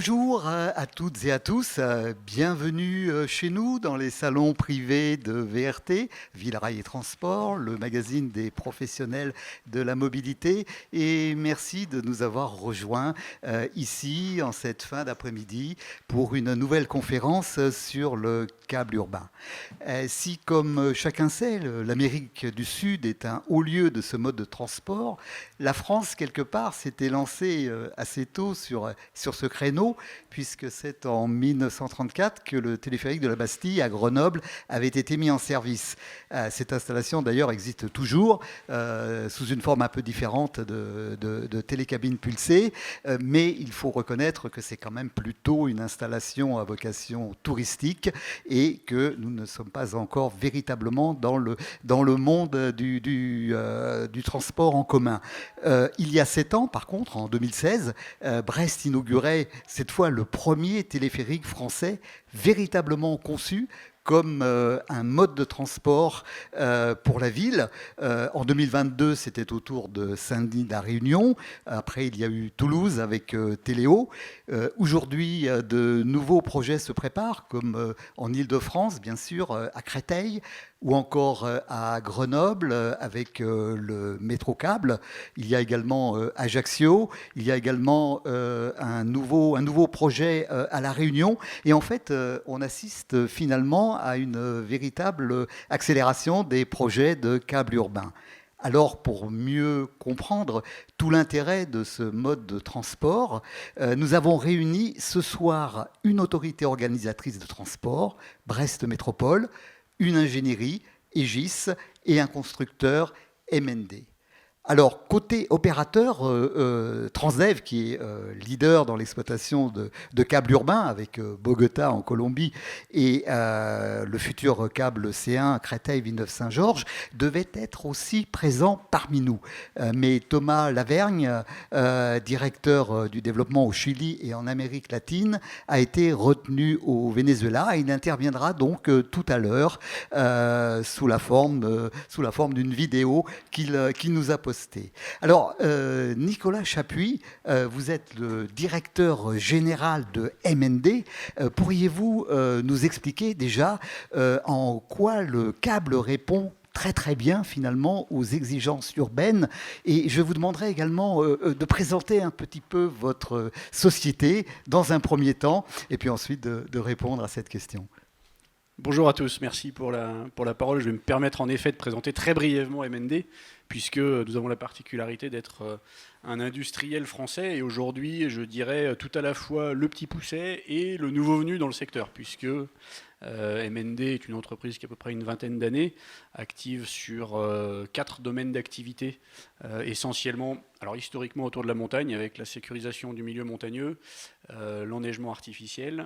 Bonjour à toutes et à tous, bienvenue chez nous dans les salons privés de VRT, Ville Rail et Transport, le magazine des professionnels de la mobilité, et merci de nous avoir rejoints ici en cette fin d'après-midi pour une nouvelle conférence sur le câble urbain. Si, comme chacun sait, l'Amérique du Sud est un haut lieu de ce mode de transport, la France, quelque part, s'était lancée assez tôt sur ce créneau, puisque c'est en 1934 que le téléphérique de la Bastille à Grenoble avait été mis en service. Cette installation, d'ailleurs, existe toujours, sous une forme un peu différente de télécabine pulsée, mais il faut reconnaître que c'est quand même plutôt une installation à vocation touristique et que nous ne sommes pas encore véritablement dans le monde du transport en commun. Il y a 7 ans, par contre, en 2016, Brest inaugurait cette fois le premier téléphérique français véritablement conçu comme un mode de transport pour la ville. En 2022, c'était autour de Saint-Denis de la Réunion. Après, il y a eu Toulouse avec Téléo. Aujourd'hui, de nouveaux projets se préparent, comme en Île-de-France, bien sûr, à Créteil, ou encore à Grenoble avec le métro-câble. Il y a également Ajaccio. Il y a également un nouveau projet à La Réunion. Et en fait, on assiste finalement à une véritable accélération des projets de câbles urbains. Alors, pour mieux comprendre tout l'intérêt de ce mode de transport, nous avons réuni ce soir une autorité organisatrice de transport, Brest Métropole, une ingénierie, Aegis, et un constructeur, MND. Alors, côté opérateur, Transdev, qui est leader dans l'exploitation de câbles urbains avec Bogota en Colombie et le futur câble C1 Créteil-Villeneuve-Saint-Georges, devait être aussi présent parmi nous. Mais Thomas Lavergne, directeur du développement au Chili et en Amérique latine, a été retenu au Venezuela et il interviendra donc tout à l'heure sous la forme d'une vidéo qu'il nous a postée. Alors, Nicolas Chapuis, vous êtes le directeur général de MND. Pourriez-vous nous expliquer déjà en quoi le câble répond très très bien finalement aux exigences urbaines, et je vous demanderai également de présenter un petit peu votre société dans un premier temps et puis ensuite de répondre à cette question. Bonjour à tous, merci pour la parole. Je vais me permettre en effet de présenter très brièvement MND, puisque nous avons la particularité d'être un industriel français, et aujourd'hui, je dirais tout à la fois le petit pousset et le nouveau venu dans le secteur, puisque MND est une entreprise qui a à peu près une vingtaine d'années, active sur 4 domaines d'activité, essentiellement, alors historiquement autour de la montagne, avec la sécurisation du milieu montagneux, l'enneigement artificiel,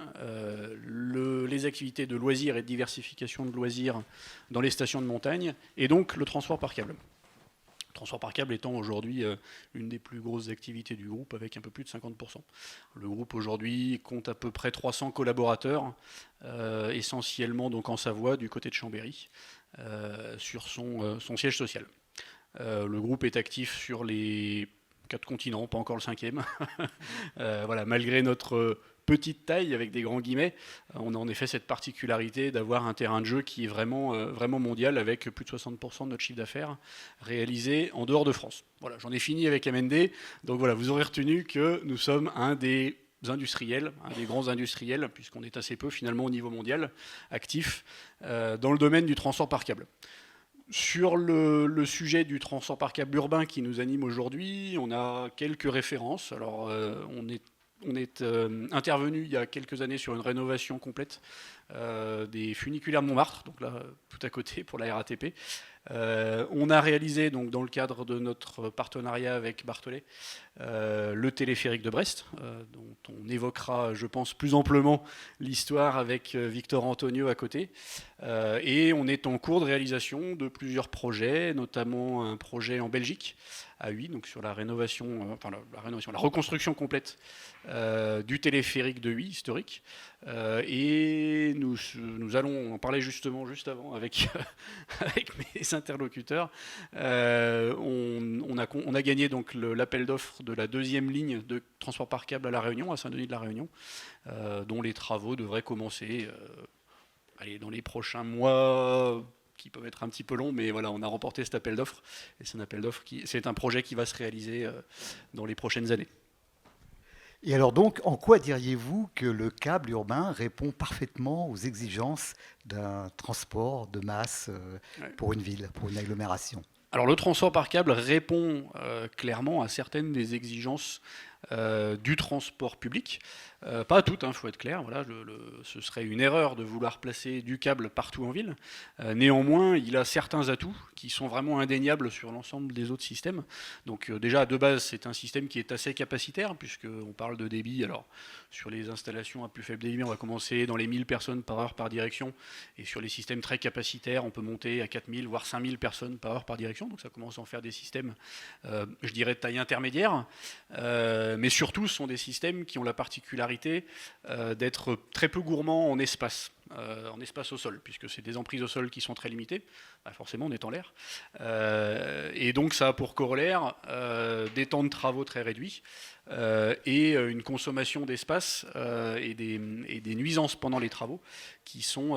les activités de loisirs et de diversification de loisirs dans les stations de montagne, et donc le transport par câble. Le transport par câble étant aujourd'hui une des plus grosses activités du groupe, avec un peu plus de 50%. Le groupe aujourd'hui compte à peu près 300 collaborateurs, essentiellement donc en Savoie, du côté de Chambéry, sur son siège social. Le groupe est actif sur les 4 continents, pas encore le 5e. Voilà, malgré notre petite taille, avec des grands guillemets, on a en effet cette particularité d'avoir un terrain de jeu qui est vraiment mondial, avec plus de 60% de notre chiffre d'affaires réalisé en dehors de France. Voilà, j'en ai fini avec MND. Donc voilà, vous aurez retenu que nous sommes un des industriels, un des grands industriels, puisqu'on est assez peu finalement au niveau mondial, actifs dans le domaine du transport par câble. Sur le sujet du transport par câble urbain qui nous anime aujourd'hui, on a quelques références. Alors, on est intervenu il y a quelques années sur une rénovation complète des funiculaires de Montmartre, donc là, tout à côté pour la RATP. On a réalisé, donc, dans le cadre de notre partenariat avec Barthollet, le téléphérique de Brest, dont on évoquera, je pense, plus amplement l'histoire avec Victor Antonio à côté. Et on est en cours de réalisation de plusieurs projets, notamment un projet en Belgique, à Huy, donc sur la rénovation, la reconstruction complète du téléphérique de Huy, historique. Et nous allons en parler justement juste avant avec mes interlocuteurs. On a gagné donc l'appel d'offres de la deuxième ligne de transport par câble à La Réunion, à Saint-Denis de La Réunion, dont les travaux devraient commencer dans les prochains mois, qui peuvent être un petit peu longs, mais voilà, on a remporté cet appel d'offres. Et c'est un projet qui va se réaliser dans les prochaines années. Et alors donc, en quoi diriez-vous que le câble urbain répond parfaitement aux exigences d'un transport de masse pour une ville, pour une agglomération? Alors le transport par câble répond clairement à certaines des exigences du transport public. Pas à toutes, il faut être clair. Voilà, ce serait une erreur de vouloir placer du câble partout en ville. Néanmoins, il a certains atouts qui sont vraiment indéniables sur l'ensemble des autres systèmes. Donc déjà, de base, c'est un système qui est assez capacitaire, puisqu'on parle de débit. Alors, sur les installations à plus faible débit, on va commencer dans les 1000 personnes par heure par direction. Et sur les systèmes très capacitaires, on peut monter à 4000, voire 5000 personnes par heure par direction. Donc ça commence à en faire des systèmes, je dirais, de taille intermédiaire. Mais surtout, ce sont des systèmes qui ont la particularité d'être très peu gourmands en espace au sol, puisque c'est des emprises au sol qui sont très limitées, forcément on est en l'air, et donc ça a pour corollaire des temps de travaux très réduits et une consommation d'espace et des nuisances pendant les travaux qui sont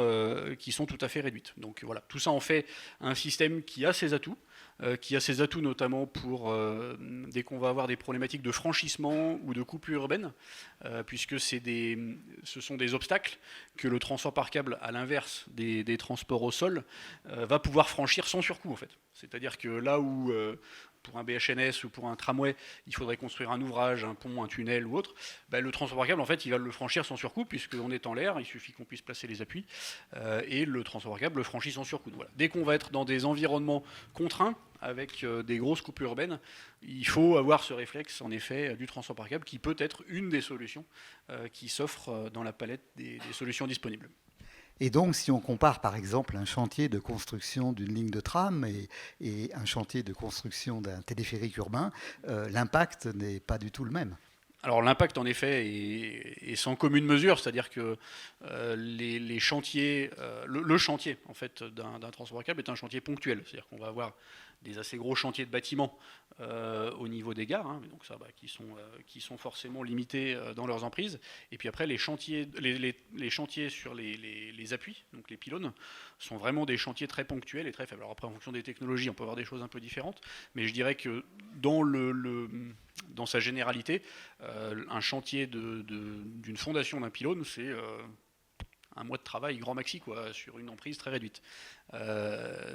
tout à fait réduites. Donc voilà, tout ça en fait un système qui a ses atouts, notamment pour dès qu'on va avoir des problématiques de franchissement ou de coupure urbaine, puisque ce sont des obstacles que le transport par câble, à l'inverse des transports au sol, va pouvoir franchir sans surcoût en fait. C'est-à-dire que là où pour un BHNS ou pour un tramway, il faudrait construire un ouvrage, un pont, un tunnel ou autre, le transport par câble, en fait, il va le franchir sans surcoût, puisqu'on est en l'air, il suffit qu'on puisse placer les appuis, et le transport par câble le franchit sans surcoût. Voilà. Dès qu'on va être dans des environnements contraints, avec des grosses coupures urbaines, il faut avoir ce réflexe, en effet, du transport par câble, qui peut être une des solutions qui s'offrent dans la palette des solutions disponibles. Et donc, si on compare par exemple un chantier de construction d'une ligne de tram et un chantier de construction d'un téléphérique urbain, l'impact n'est pas du tout le même. Alors l'impact en effet est sans commune mesure, c'est-à-dire que les chantiers, le chantier en fait d'un transport par câble est un chantier ponctuel, c'est-à-dire qu'on va avoir des assez gros chantiers de bâtiments au niveau des gares, donc ça, qui sont forcément limités dans leurs emprises. Et puis après, les chantiers sur les appuis, donc les pylônes, sont vraiment des chantiers très ponctuels et très faibles. Alors après, en fonction des technologies, on peut avoir des choses un peu différentes, mais je dirais que dans sa généralité, un chantier d'une fondation d'un pylône, c'est un mois de travail grand maxi sur une emprise très réduite.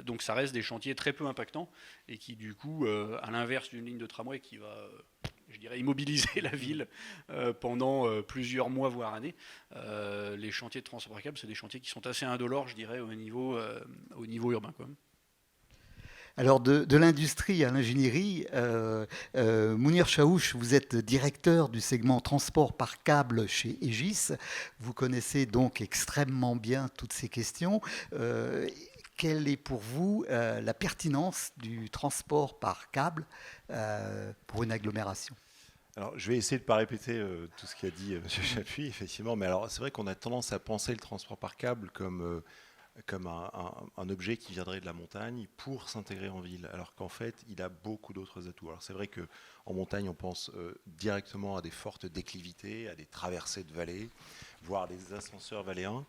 Donc ça reste des chantiers très peu impactants et qui du coup, à l'inverse d'une ligne de tramway qui va, je dirais, immobiliser la ville pendant plusieurs mois voire années, les chantiers de transport par câble, c'est des chantiers qui sont assez indolores, je dirais, au niveau urbain, quoi. Alors de l'industrie à l'ingénierie, Mounir Chaouch, vous êtes directeur du segment transport par câble chez Egis. Vous connaissez donc extrêmement bien toutes ces questions. Quelle est pour vous la pertinence du transport par câble pour une agglomération ? Alors, je vais essayer de ne pas répéter tout ce qu'a dit M. Chapuis, effectivement, mais alors c'est vrai qu'on a tendance à penser le transport par câble comme un objet qui viendrait de la montagne pour s'intégrer en ville, alors qu'en fait, il a beaucoup d'autres atouts. Alors c'est vrai qu'en montagne, on pense directement à des fortes déclivités, à des traversées de vallées, voire des ascenseurs valléens,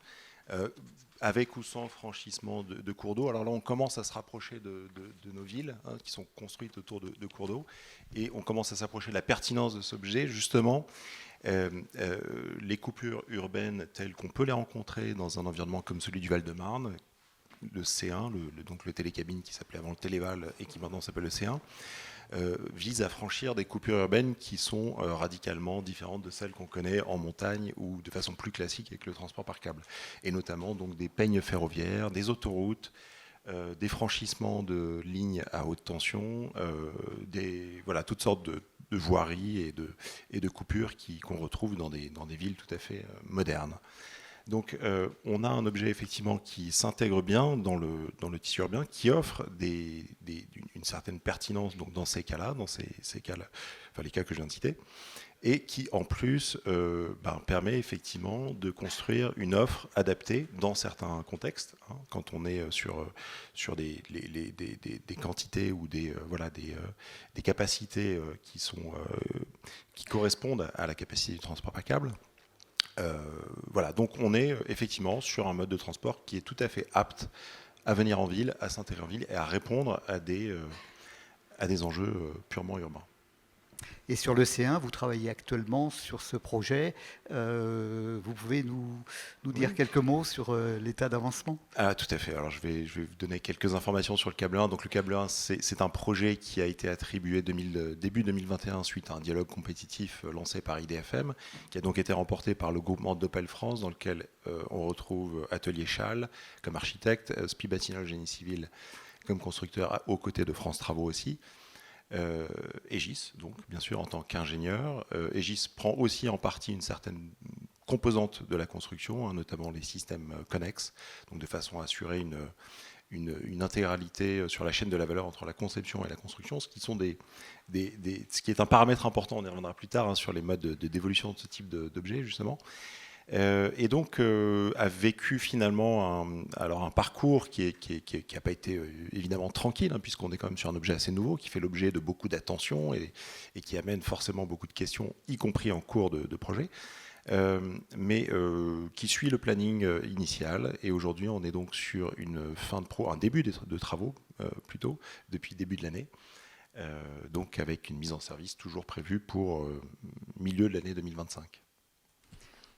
avec ou sans franchissement de cours d'eau. Alors là, on commence à se rapprocher de nos villes, qui sont construites autour de cours d'eau, et on commence à s'approcher de la pertinence de cet objet, justement. Les coupures urbaines telles qu'on peut les rencontrer dans un environnement comme celui du Val-de-Marne, le C1, donc le télécabine qui s'appelait avant le Téléval et qui maintenant s'appelle le C1, vise à franchir des coupures urbaines qui sont radicalement différentes de celles qu'on connaît en montagne ou de façon plus classique avec le transport par câble. Et notamment donc, des peignes ferroviaires, des autoroutes, des franchissements de lignes à haute tension, toutes sortes de voiries et de coupures qu'on retrouve dans des villes tout à fait modernes. Donc on a un objet effectivement qui s'intègre bien dans le tissu urbain, qui offre une certaine pertinence donc, dans ces cas-là, les cas que je viens de citer. et qui en plus permet effectivement de construire une offre adaptée dans certains contextes, hein, quand on est sur des quantités ou des capacités qui correspondent à la capacité du transport par câble. Voilà, donc on est effectivement sur un mode de transport qui est tout à fait apte à venir en ville, à s'intégrer en ville et à répondre à des enjeux purement urbains. Et sur le C1, vous travaillez actuellement sur ce projet. Vous pouvez nous dire quelques mots sur l'état d'avancement ? Tout à fait. Alors je vais vous donner quelques informations sur le câble 1. Donc le câble 1, c'est un projet qui a été attribué début 2021 suite à un dialogue compétitif lancé par IDFM, qui a donc été remporté par le groupement d'Opel France, dans lequel on retrouve Atelier Châle comme architecte, SPI Bâtiment Génie Civil comme constructeur, aux côtés de France Travaux aussi. Egis, donc bien sûr en tant qu'ingénieur. Egis prend aussi en partie une certaine composante de la construction, hein, notamment les systèmes connexes, donc de façon à assurer une intégralité sur la chaîne de la valeur entre la conception et la construction, ce qui est un paramètre important, on y reviendra plus tard, hein, sur les modes d'évolution de ce type d'objet justement. Et donc a vécu finalement un parcours qui n'a pas été évidemment tranquille, hein, puisqu'on est quand même sur un objet assez nouveau, qui fait l'objet de beaucoup d'attention et qui amène forcément beaucoup de questions, y compris en cours de projet, mais qui suit le planning initial. Et aujourd'hui, on est donc sur un début de travaux, plutôt, depuis le début de l'année. Donc avec une mise en service toujours prévue pour milieu de l'année 2025.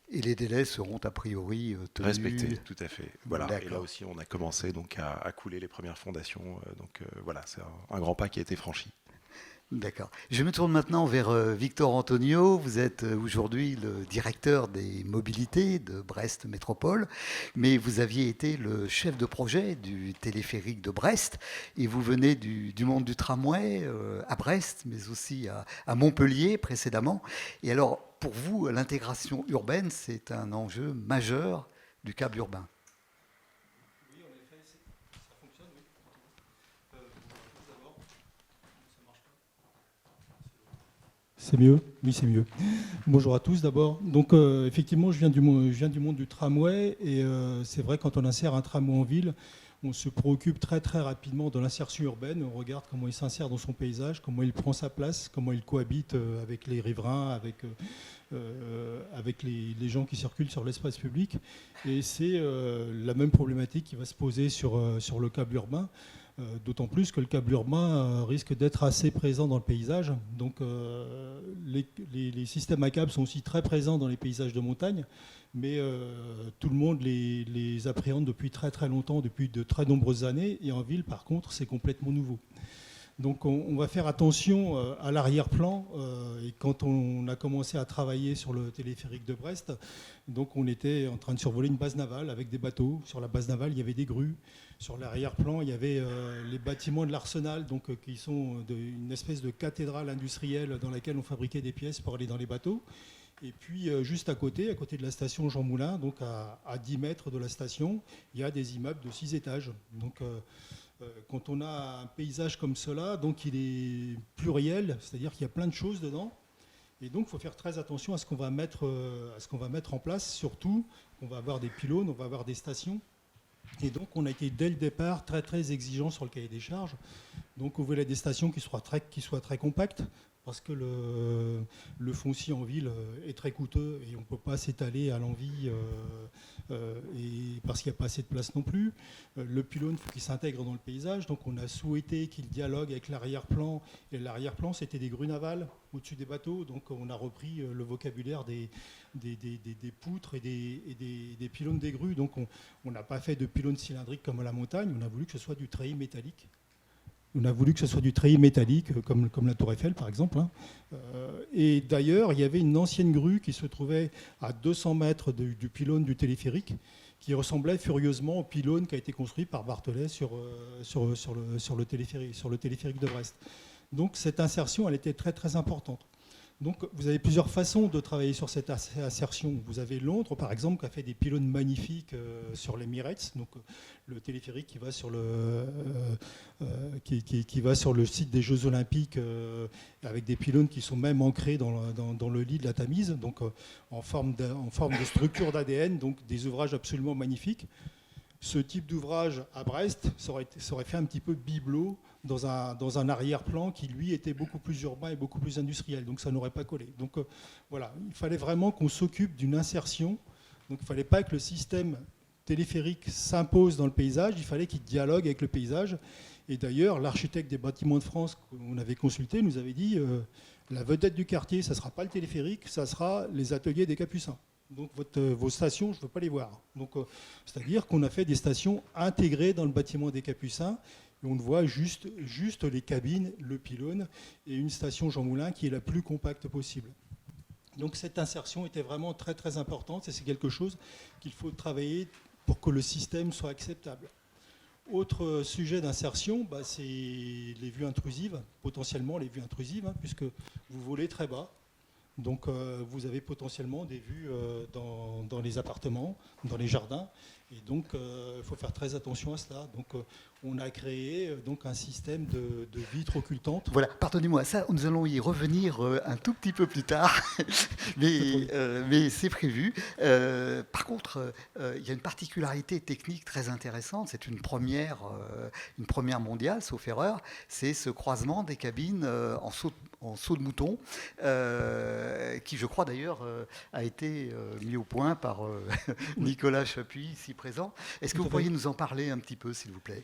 Et les délais seront a priori tenus. Respectés, tout à fait. Voilà. D'accord. Et là aussi, on a commencé donc à couler les premières fondations. Donc voilà, c'est un grand pas qui a été franchi. D'accord. Je me tourne maintenant vers Victor Antonio. Vous êtes aujourd'hui le directeur des mobilités de Brest Métropole, mais vous aviez été le chef de projet du téléphérique de Brest et vous venez du monde du tramway à Brest, mais aussi à Montpellier précédemment. Et alors, pour vous, l'intégration urbaine, c'est un enjeu majeur du câble urbain. Oui, en effet, ça fonctionne, oui. D'abord, ça marche pas. C'est mieux ? Oui, c'est mieux. Bonjour à tous d'abord. Donc effectivement, je viens du monde du tramway et c'est vrai, quand on insère un tramway en ville, on se préoccupe très très rapidement de l'insertion urbaine. On regarde comment il s'insère dans son paysage, comment il prend sa place, comment il cohabite avec les riverains, avec les gens qui circulent sur l'espace public. Et c'est la même problématique qui va se poser sur le câble urbain. D'autant plus que le câble urbain risque d'être assez présent dans le paysage. Donc les systèmes à câble sont aussi très présents dans les paysages de montagne, mais tout le monde les appréhende depuis très très longtemps, depuis de très nombreuses années. Et en ville, par contre, c'est complètement nouveau. Donc on va faire attention à l'arrière-plan. Et quand on a commencé à travailler sur le téléphérique de Brest, donc on était en train de survoler une base navale avec des bateaux. Sur la base navale, il y avait des grues. Sur l'arrière-plan, il y avait les bâtiments de l'Arsenal, donc, qui sont une espèce de cathédrale industrielle dans laquelle on fabriquait des pièces pour aller dans les bateaux. Et puis juste à côté de la station Jean Moulin, donc à 10 mètres de la station, il y a des immeubles de 6 étages. Donc quand on a un paysage comme cela, donc il est pluriel, c'est-à-dire qu'il y a plein de choses dedans. Et donc il faut faire très attention à ce qu'on va mettre en place, surtout qu'on va avoir des pylônes, on va avoir des stations. Et donc on a été dès le départ très très exigeant sur le cahier des charges. Donc on voulait des stations qui soient très compactes, parce que le foncier en ville est très coûteux et on ne peut pas s'étaler à l'envi et parce qu'il n'y a pas assez de place non plus. Le pylône, il faut qu'il s'intègre dans le paysage, donc on a souhaité qu'il dialogue avec l'arrière-plan, et l'arrière-plan c'était des grues navales au-dessus des bateaux, donc on a repris le vocabulaire des poutres et des pylônes des grues, donc on n'a pas fait de pylône cylindrique comme à la montagne, on a voulu que ce soit du treillis métallique. On a voulu que ce soit du treillis métallique, comme la Tour Eiffel, par exemple. Et d'ailleurs, il y avait une ancienne grue qui se trouvait à 200 mètres du pylône du téléphérique, qui ressemblait furieusement au pylône qui a été construit par Barthollet sur le téléphérique de Brest. Donc cette insertion, elle était très très importante. Donc vous avez plusieurs façons de travailler sur cette assertion. Vous avez Londres, par exemple, qui a fait des pylônes magnifiques sur l'Emirates, donc le téléphérique qui va sur qui va sur le site des Jeux Olympiques, avec des pylônes qui sont même ancrés dans le lit de la Tamise, donc en forme de structure d'ADN, donc des ouvrages absolument magnifiques. Ce type d'ouvrage à Brest, ça aurait fait un petit peu bibelot dans un arrière-plan qui, lui, était beaucoup plus urbain et beaucoup plus industriel. Donc ça n'aurait pas collé. Donc voilà, il fallait vraiment qu'on s'occupe d'une insertion. Donc il ne fallait pas que le système téléphérique s'impose dans le paysage, il fallait qu'il dialogue avec le paysage. Et d'ailleurs, l'architecte des bâtiments de France qu'on avait consulté nous avait dit la vedette du quartier, ça ne sera pas le téléphérique, ça sera les ateliers des Capucins. Donc vos stations, je ne veux pas les voir. Donc, c'est-à-dire qu'on a fait des stations intégrées dans le bâtiment des Capucins. Et on voit juste les cabines, le pylône et une station Jean Moulin qui est la plus compacte possible. Donc cette insertion était vraiment très très importante et c'est quelque chose qu'il faut travailler pour que le système soit acceptable. Autre sujet d'insertion, c'est les vues intrusives, potentiellement les vues intrusives, puisque vous volez très bas. Donc vous avez potentiellement des vues dans les appartements, dans les jardins. Et donc il faut faire très attention à cela. Donc on a créé donc un système de vitres occultantes. Voilà, pardonnez-moi, ça, nous allons y revenir un tout petit peu plus tard, mais c'est prévu. Par contre, il y a une particularité technique très intéressante, c'est une première mondiale, sauf erreur, c'est ce croisement des cabines en saut de mouton, qui je crois d'ailleurs a été mis au point par Nicolas Chapuis, ici présent. Est-ce que vous pourriez nous en parler un petit peu, s'il vous plaît ?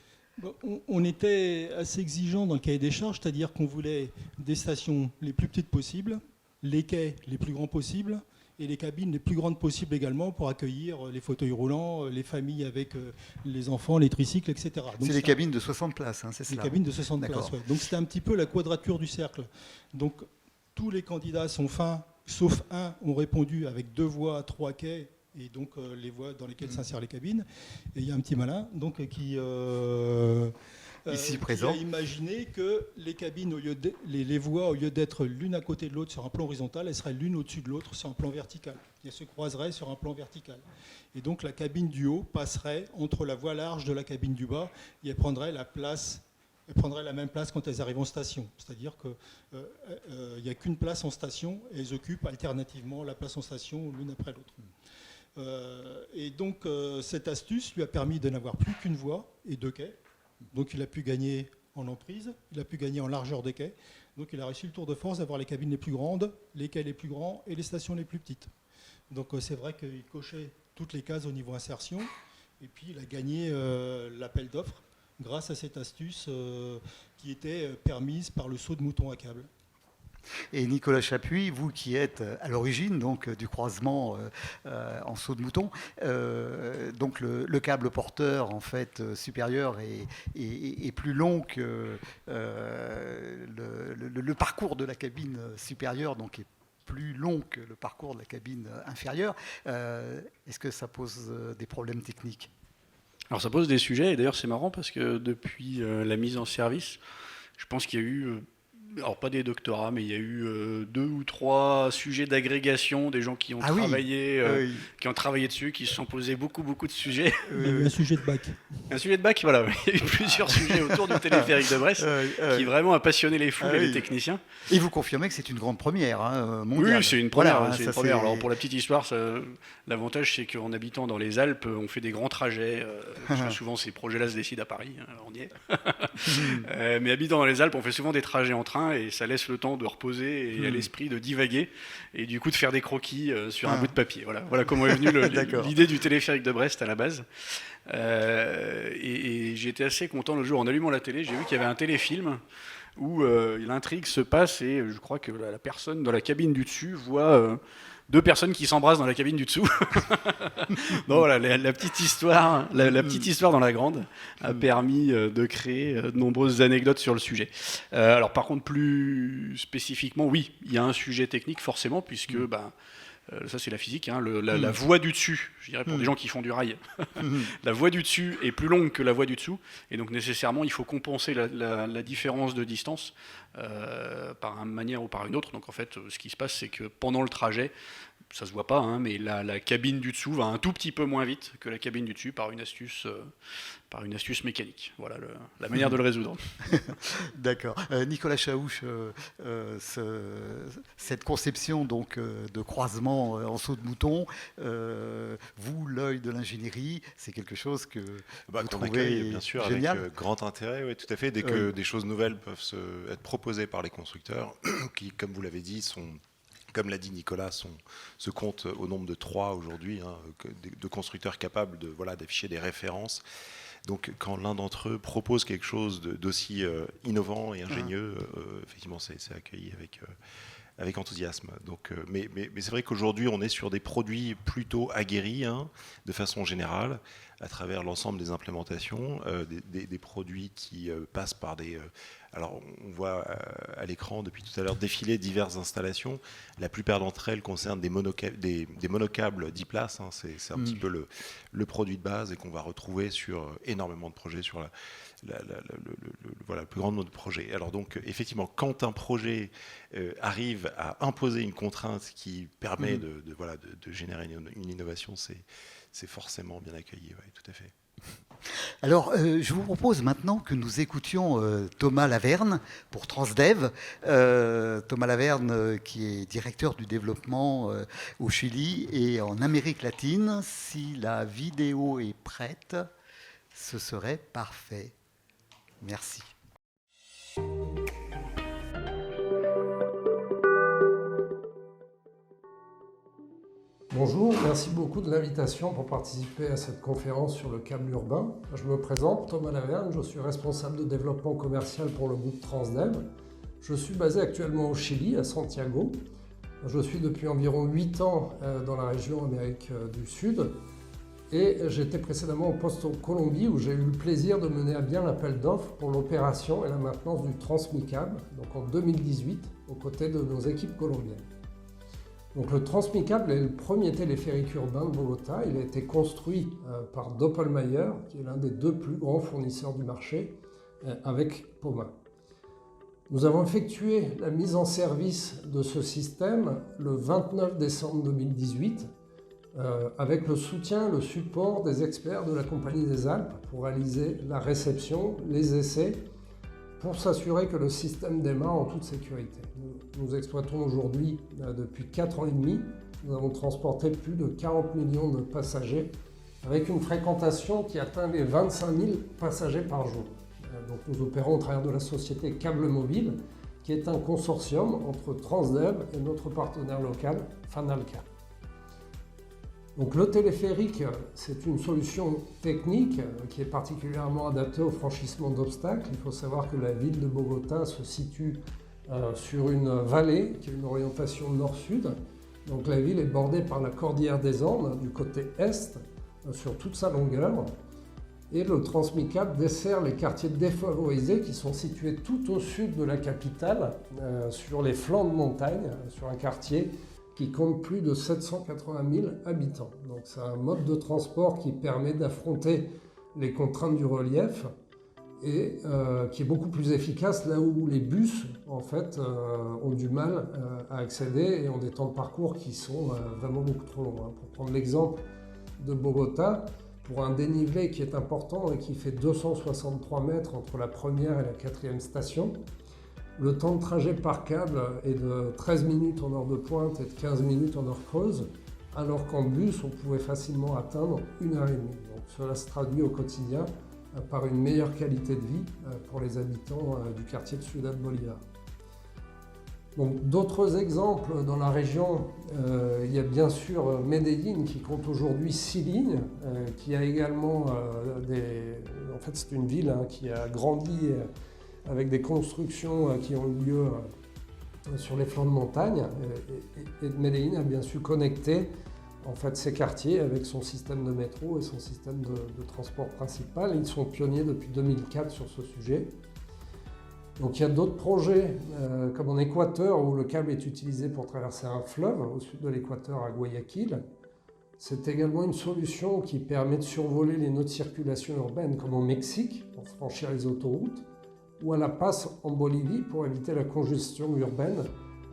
On était assez exigeant dans le cahier des charges, c'est-à-dire qu'on voulait des stations les plus petites possibles, les quais les plus grands possibles et les cabines les plus grandes possibles également pour accueillir les fauteuils roulants, les familles avec les enfants, les tricycles, etc. Donc c'est des cabines de 60 places, c'est ça. Des cabines de 60 places, ouais. Donc c'était un petit peu la quadrature du cercle. Donc tous les candidats sont fins, sauf un, ont répondu avec 2 voies, 3 quais, et donc les voies dans lesquelles s'insèrent les cabines. Et il y a un petit malin donc, qui ici présent, a imaginé que les cabines, les voies, au lieu d'être l'une à côté de l'autre sur un plan horizontal, elles seraient l'une au-dessus de l'autre sur un plan vertical. Elles se croiseraient sur un plan vertical. Et donc la cabine du haut passerait entre la voie large de la cabine du bas et elle prendrait la même place quand elles arrivent en station. C'est-à-dire qu'il n'y a qu'une place en station et elles occupent alternativement la place en station l'une après l'autre. Et donc cette astuce lui a permis de n'avoir plus qu'une voie et 2 quais. Donc il a pu gagner en emprise, il a pu gagner en largeur des quais. Donc il a réussi le tour de force d'avoir les cabines les plus grandes, les quais les plus grands et les stations les plus petites. Donc c'est vrai qu'il cochait toutes les cases au niveau insertion. Et puis il a gagné l'appel d'offres grâce à cette astuce qui était permise par le saut de mouton à câble. Et Nicolas Chapuis, vous qui êtes à l'origine donc, du croisement en saut de mouton, donc le câble porteur en fait supérieur est plus long que le parcours de la cabine supérieure, donc est plus long que le parcours de la cabine inférieure. Est-ce que ça pose des problèmes techniques ? Alors ça pose des sujets, et d'ailleurs c'est marrant parce que depuis la mise en service, je pense qu'il y a eu... alors pas des doctorats, mais il y a eu 2 ou 3 sujets d'agrégation, des gens qui ont qui ont travaillé dessus, qui se sont posés beaucoup de sujets. Il y a eu un sujet de bac. Un sujet de bac, voilà. Il y a eu plusieurs sujets autour du téléphérique de Brest, qui vraiment a passionné les foules et les techniciens. Et vous confirmez que c'est une grande première mondiale. Oui, c'est une première. Voilà, c'est une première. Alors pour la petite histoire, l'avantage c'est qu'en habitant dans les Alpes, on fait des grands trajets. Souvent ces projets-là se décident à Paris, on y est. Mais habitant dans les Alpes, on fait souvent des trajets en train et ça laisse le temps de reposer et à l'esprit de divaguer et du coup de faire des croquis sur un bout de papier. Voilà comment est venue l'idée du téléphérique de Brest à la base. Et j'ai été assez content le jour en allumant la télé, j'ai vu qu'il y avait un téléfilm où l'intrigue se passe et je crois que la personne dans la cabine du dessus voit 2 personnes qui s'embrassent dans la cabine du dessous. Donc voilà, la petite histoire, la petite histoire dans la grande a permis de créer de nombreuses anecdotes sur le sujet. Alors par contre, plus spécifiquement, oui, il y a un sujet technique forcément, puisque ça c'est la physique, hein, la voie du dessus, je dirais pour des gens qui font du rail, la voie du dessus est plus longue que la voie du dessous, et donc nécessairement il faut compenser la différence de distance par une manière ou par une autre. Donc en fait, ce qui se passe, c'est que pendant le trajet, ça se voit pas, hein, mais la cabine du dessous va un tout petit peu moins vite que la cabine du dessus par une astuce mécanique. Voilà la manière de le résoudre. D'accord. Nicolas Chaouche, cette conception donc, de croisement en saut de mouton, vous, l'œil de l'ingénierie, c'est quelque chose que vous qu'on trouvez accueille, bien sûr, génial. avec grand intérêt, oui, tout à fait. Dès que des choses nouvelles peuvent être proposées par les constructeurs, qui, comme vous l'avez dit, comme l'a dit Nicolas, se compte au nombre de 3 aujourd'hui, hein, de constructeurs capables d'afficher des références. Donc quand l'un d'entre eux propose quelque chose d'aussi innovant et ingénieux, effectivement c'est accueilli avec enthousiasme. Donc, mais c'est vrai qu'aujourd'hui on est sur des produits plutôt aguerris, hein, de façon générale, à travers l'ensemble des implémentations, des produits qui passent par des... alors on voit à l'écran depuis tout à l'heure défiler diverses installations. La plupart d'entre elles concernent des monocables 10 places. Hein, c'est un petit peu le produit de base et qu'on va retrouver sur énormément de projets, sur le plus grand nombre de projets. Alors donc effectivement, quand un projet arrive à imposer une contrainte qui permet de générer une innovation, c'est forcément bien accueilli, oui, tout à fait. Alors, je vous propose maintenant que nous écoutions Thomas Laverne pour Transdev. Thomas Laverne, qui est directeur du développement au Chili et en Amérique latine. Si la vidéo est prête, ce serait parfait. Merci. Bonjour, merci beaucoup de l'invitation pour participer à cette conférence sur le câble urbain. Je me présente, Thomas Laverne, je suis responsable de développement commercial pour le groupe Transdev. Je suis basé actuellement au Chili, à Santiago. Je suis depuis environ 8 ans dans la région Amérique du Sud et j'étais précédemment au poste en Colombie où j'ai eu le plaisir de mener à bien l'appel d'offres pour l'opération et la maintenance du Transmicable, donc en 2018, aux côtés de nos équipes colombiennes. Donc le Transmicable est le premier téléphérique urbain de Bogota. Il a été construit par Doppelmayr, qui est l'un des 2 plus grands fournisseurs du marché, avec Poma. Nous avons effectué la mise en service de ce système le 29 décembre 2018, avec le soutien, le support des experts de la Compagnie des Alpes pour réaliser la réception, les essais, pour s'assurer que le système démarre en toute sécurité. Nous exploitons aujourd'hui depuis 4 ans et demi. Nous avons transporté plus de 40 millions de passagers avec une fréquentation qui atteint les 25 000 passagers par jour. Donc nous opérons au travers de la société Câble Mobile, qui est un consortium entre Transdev et notre partenaire local, Fanalca. Donc le téléphérique, c'est une solution technique qui est particulièrement adaptée au franchissement d'obstacles. Il faut savoir que la ville de Bogota se situe sur une vallée qui a une orientation nord-sud. Donc la ville est bordée par la cordillère des Andes du côté est sur toute sa longueur. Et le Transmicable dessert les quartiers défavorisés qui sont situés tout au sud de la capitale, sur les flancs de montagne, sur un quartier qui compte plus de 780 000 habitants. Donc c'est un mode de transport qui permet d'affronter les contraintes du relief et qui est beaucoup plus efficace là où les bus en fait ont du mal à accéder et ont des temps de parcours qui sont vraiment beaucoup trop longs. Pour prendre l'exemple de Bogota, pour un dénivelé qui est important et qui fait 263 mètres entre la première et la 4e station, le temps de trajet par câble est de 13 minutes en heure de pointe et de 15 minutes en heure creuse, alors qu'en bus, on pouvait facilement atteindre 1h30. Donc cela se traduit au quotidien par une meilleure qualité de vie pour les habitants du quartier de Ciudad Bolívar. Donc d'autres exemples dans la région, il y a bien sûr Medellín qui compte aujourd'hui 6 lignes, qui a également En fait, c'est une ville qui a grandi avec des constructions qui ont eu lieu sur les flancs de montagne. Et Medellín a bien su connecter en fait, ces quartiers avec son système de métro et son système de transport principal. Ils sont pionniers depuis 2004 sur ce sujet. Donc il y a d'autres projets, comme en Équateur, où le câble est utilisé pour traverser un fleuve, au sud de l'Équateur, à Guayaquil. C'est également une solution qui permet de survoler les nœuds de circulation urbaine, comme au Mexique, pour franchir les autoroutes, ou à La Paz, en Bolivie, pour éviter la congestion urbaine,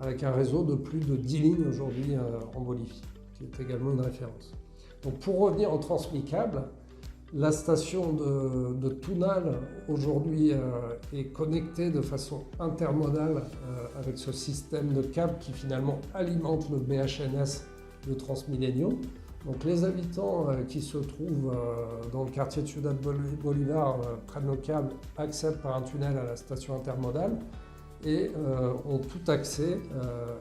avec un réseau de plus de 10 lignes aujourd'hui en Bolivie, qui est également une référence. Donc pour revenir au transmi-câble, la station de Tunal aujourd'hui est connectée de façon intermodale avec ce système de câbles qui finalement alimente le BHNS de Transmilenio. Donc les habitants qui se trouvent dans le quartier de Ciudad Bolívar prennent le câble, accèdent par un tunnel à la station intermodale et ont tout accès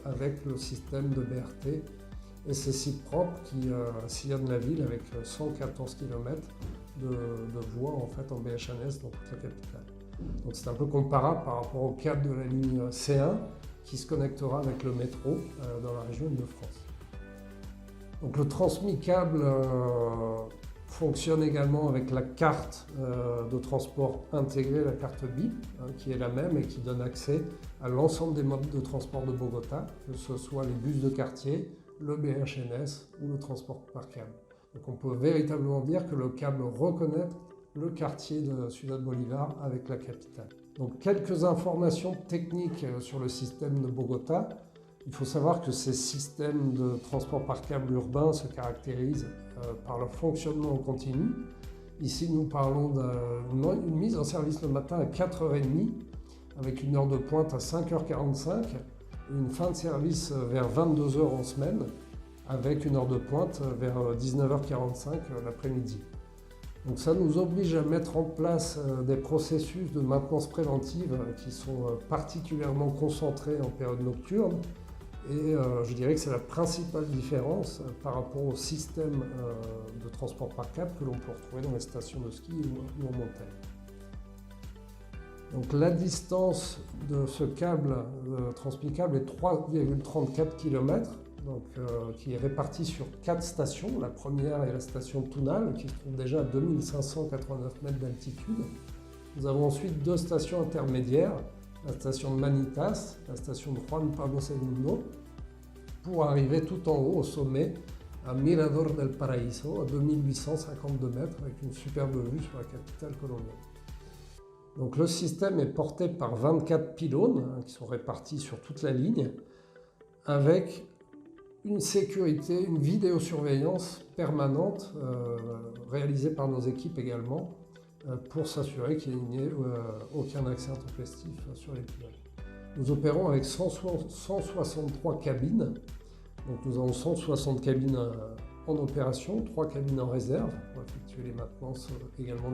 avec le système de BRT. Et c'est site propre qui sillonne la ville avec 114 km de voies en fait en BHNS dans toute la capitale. Donc c'est un peu comparable par rapport au câble de la ligne C1 qui se connectera avec le métro dans la région Île-de-France. Donc le transmi-câble fonctionne également avec la carte de transport intégrée, la carte BIP, qui est la même et qui donne accès à l'ensemble des modes de transport de Bogota, que ce soit les bus de quartier, le BHNS ou le transport par câble. Donc on peut véritablement dire que le câble reconnaît le quartier de Ciudad Bolívar avec la capitale. Donc quelques informations techniques sur le système de Bogota. Il faut savoir que ces systèmes de transport par câble urbain se caractérisent par leur fonctionnement en continu. Ici, nous parlons d'une mise en service le matin à 4h30 avec une heure de pointe à 5h45 et une fin de service vers 22h en semaine avec une heure de pointe vers 19h45 l'après-midi. Donc ça nous oblige à mettre en place des processus de maintenance préventive qui sont particulièrement concentrés en période nocturne. Et je dirais que c'est la principale différence par rapport au système de transport par câble que l'on peut retrouver dans les stations de ski ou en montagne. Donc la distance de ce câble, transmi-câble, est 3,34 km, qui est répartie sur 4 stations. La première est la station Tunal, qui se trouve déjà à 2589 mètres d'altitude. Nous avons ensuite 2 stations intermédiaires, la station de Manitas, la station de Juan Pablo II, pour arriver tout en haut au sommet, à Mirador del Paraíso, à 2852 mètres, avec une superbe vue sur la capitale colombienne. Donc le système est porté par 24 pylônes qui sont répartis sur toute la ligne, avec une sécurité, une vidéosurveillance permanente réalisée par nos équipes également, pour s'assurer qu'il n'y ait aucun accès intempestif sur les pylônes. Nous opérons avec 163 cabines, donc nous avons 160 cabines en opération, 3 cabines en réserve pour effectuer les maintenances également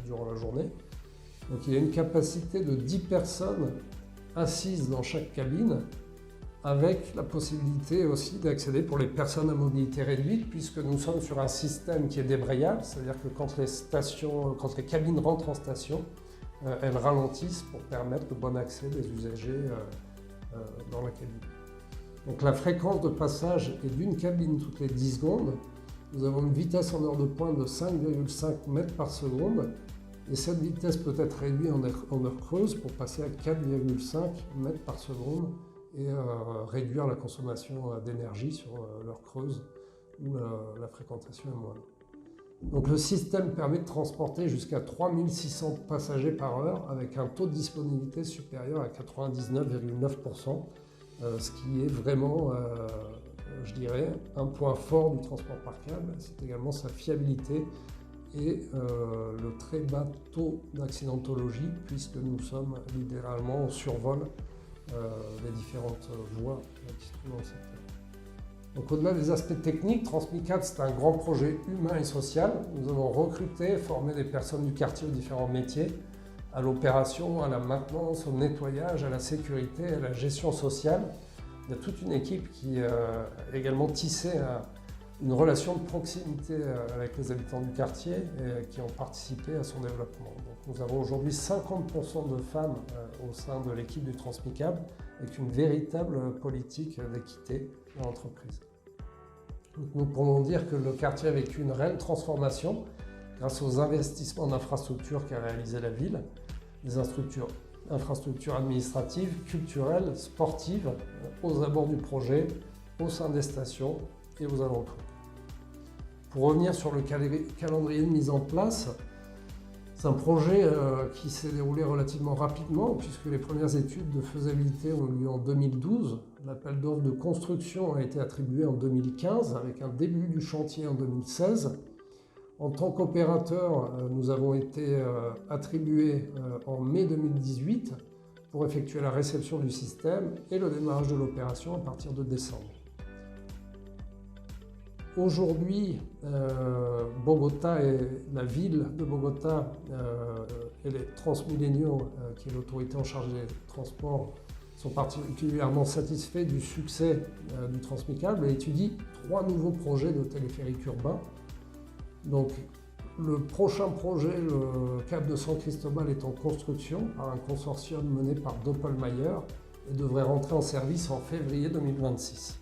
durant la journée. Donc il y a une capacité de 10 personnes assises dans chaque cabine, avec la possibilité aussi d'accéder pour les personnes à mobilité réduite, puisque nous sommes sur un système qui est débrayable, c'est-à-dire que quand les cabines rentrent en station, elles ralentissent pour permettre le bon accès des usagers dans la cabine. Donc la fréquence de passage est d'une cabine toutes les 10 secondes. Nous avons une vitesse en heure de pointe de 5,5 mètres par seconde, et cette vitesse peut être réduite en heure creuse pour passer à 4,5 mètres par seconde et réduire la consommation d'énergie sur l'heure creuse où la fréquentation est moindre. Donc le système permet de transporter jusqu'à 3600 passagers par heure avec un taux de disponibilité supérieur à 99,9%, ce qui est vraiment, je dirais, un point fort du transport par câble. C'est également sa fiabilité et le très bas taux d'accidentologie, puisque nous sommes littéralement au survol des différentes voies qui se trouvent dans le secteur. Donc au-delà des aspects techniques, transmi-câble, c'est un grand projet humain et social. Nous avons recruté, formé des personnes du quartier aux différents métiers, à l'opération, à la maintenance, au nettoyage, à la sécurité, à la gestion sociale. Il y a toute une équipe qui a également tissé une relation de proximité avec les habitants du quartier et qui ont participé à son développement. Donc nous avons aujourd'hui 50% de femmes au sein de l'équipe du transmi-câble, avec une véritable politique d'équité dans l'entreprise. Nous pouvons dire que le quartier a vécu une réelle transformation grâce aux investissements d'infrastructures qu'a réalisé la ville, des infrastructures infrastructures administratives, culturelles, sportives, aux abords du projet, au sein des stations et aux alentours. Pour revenir sur le calendrier de mise en place, c'est un projet qui s'est déroulé relativement rapidement puisque les premières études de faisabilité ont eu lieu en 2012. L'appel d'offres de construction a été attribué en 2015 avec un début du chantier en 2016. En tant qu'opérateur, nous avons été attribués en mai 2018 pour effectuer la réception du système et le démarrage de l'opération à partir de décembre. Aujourd'hui, Bogota et la ville de Bogota et les Transmilenio, qui est l'autorité en charge des transports, sont particulièrement satisfaits du succès du Transmicable et étudient 3 nouveaux projets de téléphérique urbain. Donc, le prochain projet, le Cap de San Cristobal, est en construction par un consortium mené par Doppelmayr et devrait rentrer en service en février 2026.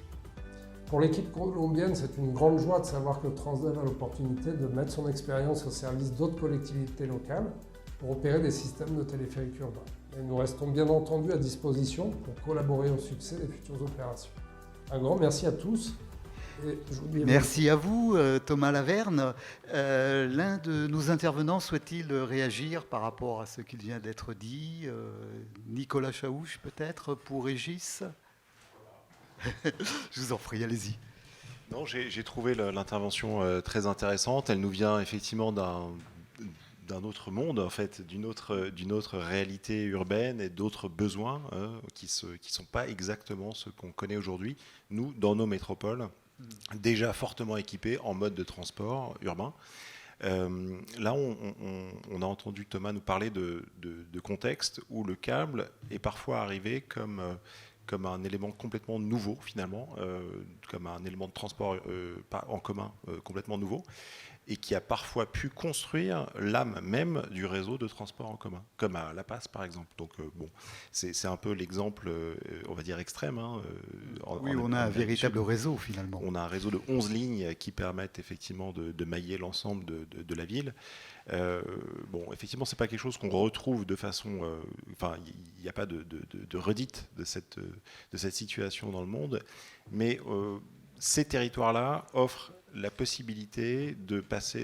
Pour l'équipe colombienne, c'est une grande joie de savoir que Transdev a l'opportunité de mettre son expérience au service d'autres collectivités locales pour opérer des systèmes de téléphérique urbain. Et nous restons bien entendu à disposition pour collaborer au succès des futures opérations. Un grand merci à tous. Merci à vous, Thomas Laverne. L'un de nos intervenants souhaite-t-il réagir par rapport à ce qui vient d'être dit? Nicolas Chaouche, peut-être, pour Régis? Je vous en prie, allez-y. Non, j'ai trouvé l'intervention très intéressante. Elle nous vient effectivement d'un autre monde, en fait, d'une autre réalité urbaine et d'autres besoins qui sont pas exactement ce qu'on connaît aujourd'hui, nous, dans nos métropoles, déjà fortement équipés en mode de transport urbain. Là, on a entendu Thomas nous parler de contexte où le câble est parfois arrivé comme un élément complètement nouveau, finalement, comme un élément de transport en commun complètement nouveau, et qui a parfois pu construire l'âme même du réseau de transport en commun, comme à La Paz, par exemple. Donc, bon, c'est un peu l'exemple, on va dire, extrême. Oui, on a un véritable réseau, finalement. On a un réseau de 11 lignes qui permettent effectivement de mailler l'ensemble de la ville. Bon, effectivement, c'est pas quelque chose qu'on retrouve de façon... Enfin, il n'y a pas de redite de cette situation dans le monde, mais ces territoires-là offrent la possibilité de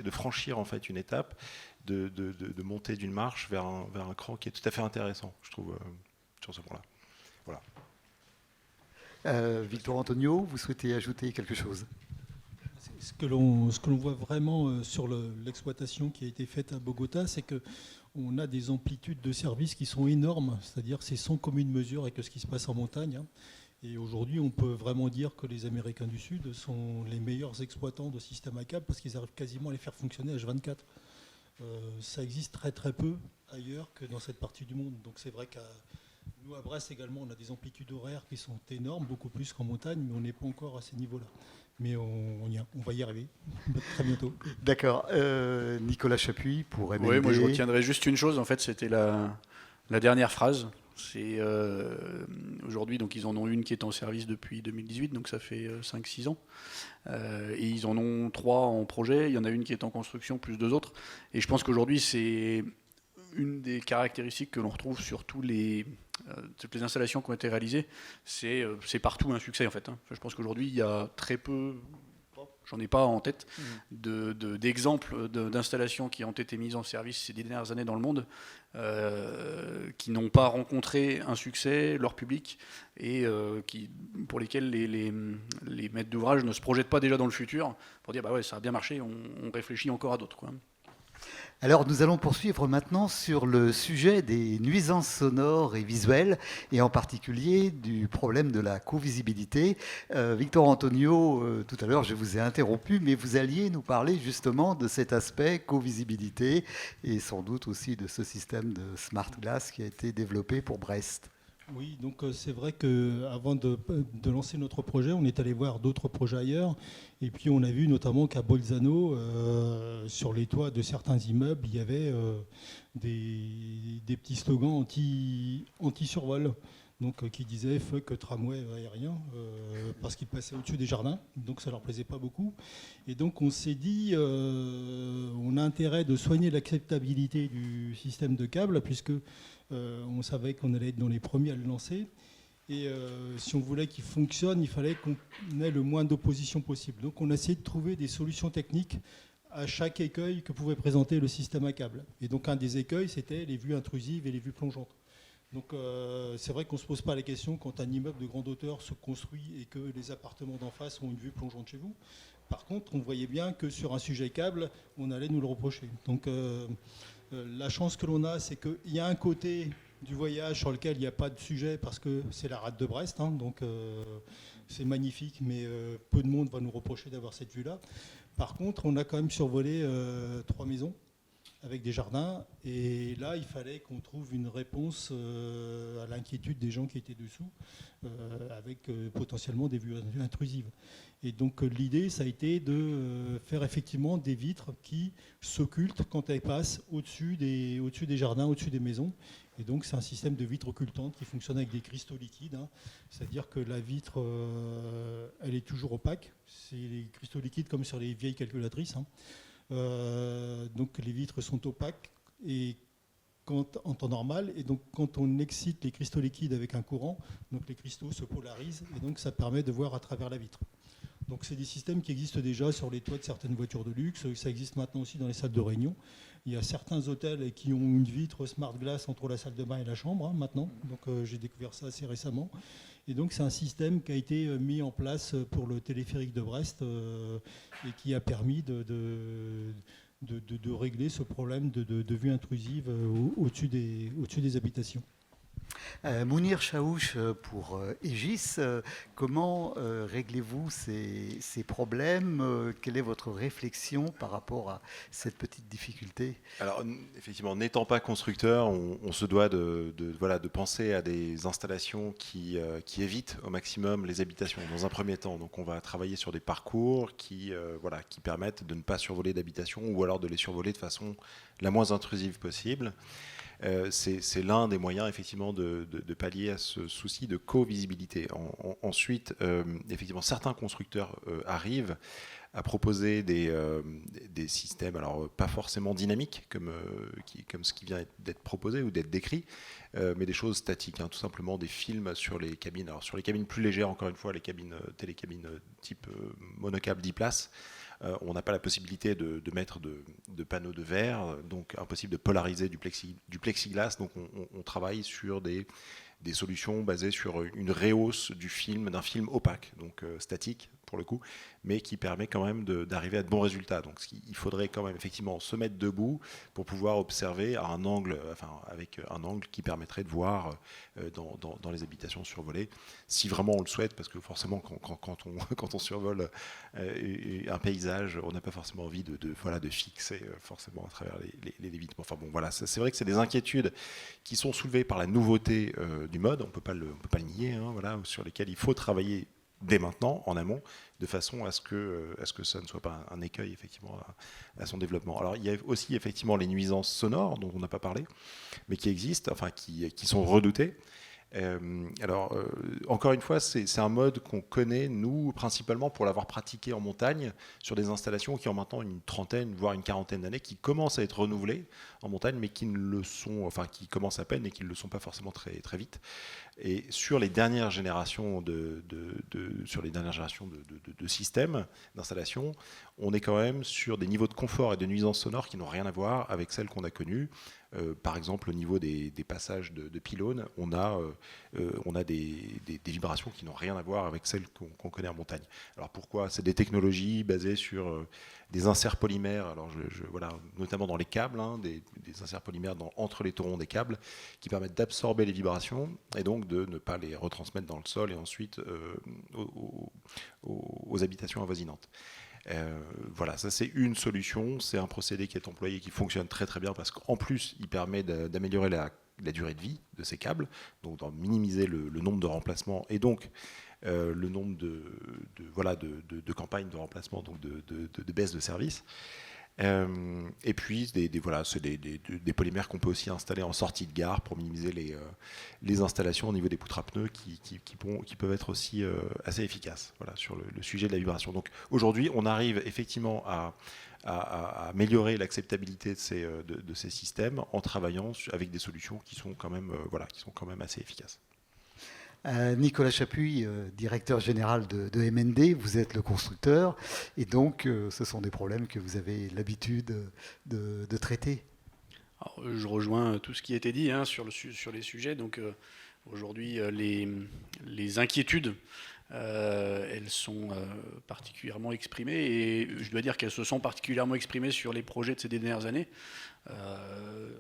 franchir en fait une étape, de monter d'une marche vers un cran qui est tout à fait intéressant, je trouve, sur ce point-là. Voilà. Victor Antonio, vous souhaitez ajouter quelque chose? Ce que l'on voit vraiment sur l'exploitation qui a été faite à Bogota, c'est qu'on a des amplitudes de services qui sont énormes, c'est-à-dire c'est sans commune mesure avec ce qui se passe en montagne. Et aujourd'hui, on peut vraiment dire que les Américains du Sud sont les meilleurs exploitants de systèmes à câble parce qu'ils arrivent quasiment à les faire fonctionner H24. Ça existe très très peu ailleurs que dans cette partie du monde. Donc c'est vrai qu'à nous, à Brest également, on a des amplitudes horaires qui sont énormes, beaucoup plus qu'en montagne, mais on n'est pas encore à ces niveaux-là. Mais on va y arriver très bientôt. D'accord. Nicolas Chapuis pour MND. Oui, moi je retiendrai juste une chose, en fait, c'était la dernière phrase. C'est aujourd'hui, donc ils en ont une qui est en service depuis 2018, donc ça fait 5-6 ans. Et ils en ont 3 en projet, il y en a une qui est en construction, plus 2 autres. Et je pense qu'aujourd'hui, c'est une des caractéristiques que l'on retrouve sur toutes les installations qui ont été réalisées. C'est partout un succès, en fait. Je pense qu'aujourd'hui, il y a très peu... J'en ai pas en tête d'exemples d'installations qui ont été mises en service ces dernières années dans le monde qui n'ont pas rencontré un succès, leur public, et pour lesquels les maîtres d'ouvrage ne se projettent pas déjà dans le futur pour dire bah ouais, ça a bien marché, on réfléchit encore à d'autres, quoi. Alors nous allons poursuivre maintenant sur le sujet des nuisances sonores et visuelles, et en particulier du problème de la co-visibilité. Victor Antonio, tout à l'heure je vous ai interrompu, mais vous alliez nous parler justement de cet aspect co-visibilité et sans doute aussi de ce système de Smart Glass qui a été développé pour Brest. Oui, donc c'est vrai qu'avant de lancer notre projet, on est allé voir d'autres projets ailleurs. Et puis on a vu notamment qu'à Bolzano, sur les toits de certains immeubles, il y avait des petits slogans anti-survol. donc qui disaient fuck tramway aérien, parce qu'ils passaient au-dessus des jardins, donc ça leur plaisait pas beaucoup. Et donc on s'est dit, on a intérêt de soigner l'acceptabilité du système de câble, puisque on savait qu'on allait être dans les premiers à le lancer. Et si on voulait qu'il fonctionne, il fallait qu'on ait le moins d'opposition possible. Donc on a essayé de trouver des solutions techniques à chaque écueil que pouvait présenter le système à câble. Et donc un des écueils, c'était les vues intrusives et les vues plongeantes. Donc c'est vrai qu'on ne se pose pas la question quand un immeuble de grande hauteur se construit et que les appartements d'en face ont une vue plongeante chez vous. Par contre, on voyait bien que sur un sujet câble, on allait nous le reprocher. Donc la chance que l'on a, c'est qu'il y a un côté du voyage sur lequel il n'y a pas de sujet parce que c'est la rade de Brest, hein, donc c'est magnifique, mais peu de monde va nous reprocher d'avoir cette vue-là. Par contre, on a quand même survolé 3 maisons avec des jardins, et là, il fallait qu'on trouve une réponse à l'inquiétude des gens qui étaient dessous, avec potentiellement des vues intrusives. Et donc l'idée, ça a été de faire effectivement des vitres qui s'occultent quand elles passent au-dessus des jardins, au-dessus des maisons. Et donc c'est un système de vitres occultantes qui fonctionne avec des cristaux liquides, hein. C'est-à-dire que la vitre, elle est toujours opaque. C'est les cristaux liquides comme sur les vieilles calculatrices, hein. Donc les vitres sont opaques et en temps normal, et donc quand on excite les cristaux liquides avec un courant, donc les cristaux se polarisent et donc ça permet de voir à travers la vitre. Donc c'est des systèmes qui existent déjà sur les toits de certaines voitures de luxe, ça existe maintenant aussi dans les salles de réunion. Il y a certains hôtels qui ont une vitre smart glass entre la salle de bain et la chambre, hein, maintenant, donc j'ai découvert ça assez récemment. Et donc c'est un système qui a été mis en place pour le téléphérique de Brest et qui a permis de régler ce problème de vue intrusive au-dessus des habitations. Mounir Chaouch pour Aegis, comment réglez-vous ces problèmes? Quelle est votre réflexion par rapport à cette petite difficulté? Alors, effectivement, n'étant pas constructeur, on se doit de penser à des installations qui évitent au maximum les habitations dans un premier temps. Donc, on va travailler sur des parcours qui permettent de ne pas survoler d'habitations ou alors de les survoler de façon la moins intrusive possible. C'est l'un des moyens effectivement de pallier à ce souci de co-visibilité. Ensuite, effectivement, certains constructeurs arrivent à proposer des systèmes, alors pas forcément dynamiques comme ce qui vient d'être proposé ou d'être décrit, mais des choses statiques, hein, tout simplement des films sur les cabines. Alors sur les cabines plus légères, encore une fois, les télécabines type monocable 10 places. On n'a pas la possibilité de mettre de panneaux de verre, donc impossible de polariser du plexiglas. Donc on travaille sur des solutions basées sur une rehausse d'un film opaque, donc statique pour le coup, mais qui permet quand même d'arriver à de bons résultats. Donc il faudrait quand même effectivement se mettre debout pour pouvoir observer avec un angle qui permettrait de voir dans les habitations survolées, si vraiment on le souhaite, parce que forcément quand on survole un paysage, on n'a pas forcément envie de fixer forcément à travers les vitres. Enfin bon, voilà, c'est vrai que c'est des inquiétudes qui sont soulevées par la nouveauté du mode, on peut pas le nier, hein, voilà, sur lesquelles il faut travailler dès maintenant, en amont, de façon à ce que ça ne soit pas un écueil effectivement à son développement. Alors il y a aussi effectivement les nuisances sonores dont on n'a pas parlé, mais qui existent, enfin qui sont redoutées. Encore une fois, c'est un mode qu'on connaît, nous, principalement pour l'avoir pratiqué en montagne, sur des installations qui ont maintenant une trentaine, voire une quarantaine d'années, qui commencent à être renouvelées en montagne, mais qui commencent à peine et qui ne le sont pas forcément très, très vite. Et sur les dernières générations de systèmes d'installation, on est quand même sur des niveaux de confort et de nuisances sonores qui n'ont rien à voir avec celles qu'on a connues. Par exemple, au niveau des passages de pylônes, on a des vibrations qui n'ont rien à voir avec celles qu'on connaît en montagne. Alors pourquoi? C'est des technologies basées sur des inserts polymères, alors notamment dans les câbles, hein, des inserts polymères entre les taurons des câbles, qui permettent d'absorber les vibrations et donc de ne pas les retransmettre dans le sol et ensuite aux habitations avoisinantes. Voilà, ça c'est une solution, c'est un procédé qui est employé, qui fonctionne très très bien parce qu'en plus il permet d'améliorer la durée de vie de ces câbles, donc d'en minimiser le nombre de remplacements et donc le nombre de campagnes de remplacement, donc de baisse de service. Et puis voilà, c'est des polymères qu'on peut aussi installer en sortie de gare pour minimiser les installations au niveau des poutres à pneus qui peuvent être aussi assez efficaces, voilà, sur le sujet de la vibration. Donc aujourd'hui, on arrive effectivement à améliorer l'acceptabilité de ces systèmes en travaillant avec des solutions qui sont quand même assez efficaces. Nicolas Chapuis, directeur général de MND, vous êtes le constructeur et donc ce sont des problèmes que vous avez l'habitude de traiter. Alors, je rejoins tout ce qui a été dit sur les sujets. Donc aujourd'hui, les inquiétudes, elles sont particulièrement exprimées et je dois dire qu'elles se sont particulièrement exprimées sur les projets de ces dernières années.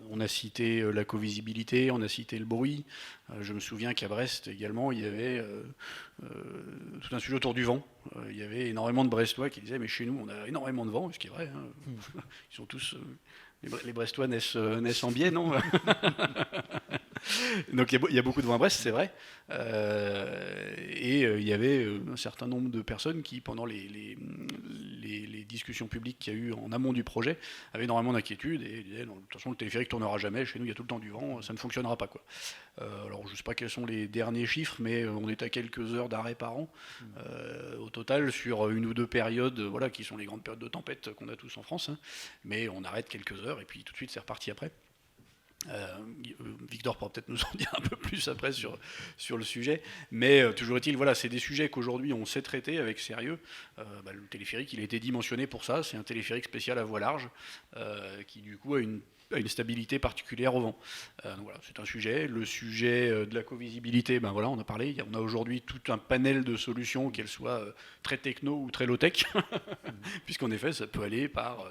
On a cité la covisibilité, on a cité le bruit. Je me souviens qu'à Brest également, il y avait tout un sujet autour du vent. Il y avait énormément de Brestois qui disaient mais chez nous on a énormément de vent, ce qui est vrai. Ils sont tous les Brestois naissent en biais, non? Donc il y a beaucoup de vent à Brest, c'est vrai. Et il y avait un certain nombre de personnes qui, pendant les discussions publiques qu'il y a eu en amont du projet, avaient énormément d'inquiétudes et disaient non, de toute façon le téléphérique ne tournera jamais, chez nous il y a tout le temps du vent, ça ne fonctionnera pas, quoi. Alors je ne sais pas quels sont les derniers chiffres, mais on est à quelques heures d'arrêt par an au total sur une ou deux périodes, voilà, qui sont les grandes périodes de tempête qu'on a tous en France, mais on arrête quelques heures et puis tout de suite c'est reparti après. Victor pourra peut-être nous en dire un peu plus après sur le sujet, mais toujours est-il, voilà, c'est des sujets qu'aujourd'hui on sait traiter avec sérieux. Le téléphérique, il a été dimensionné pour ça, c'est un téléphérique spécial à voie large qui du coup a une stabilité particulière au vent. Donc voilà, c'est un sujet. Le sujet de la covisibilité, voilà, on a parlé. On a aujourd'hui tout un panel de solutions, qu'elles soient très techno ou très low-tech, puisqu'en effet, ça peut aller par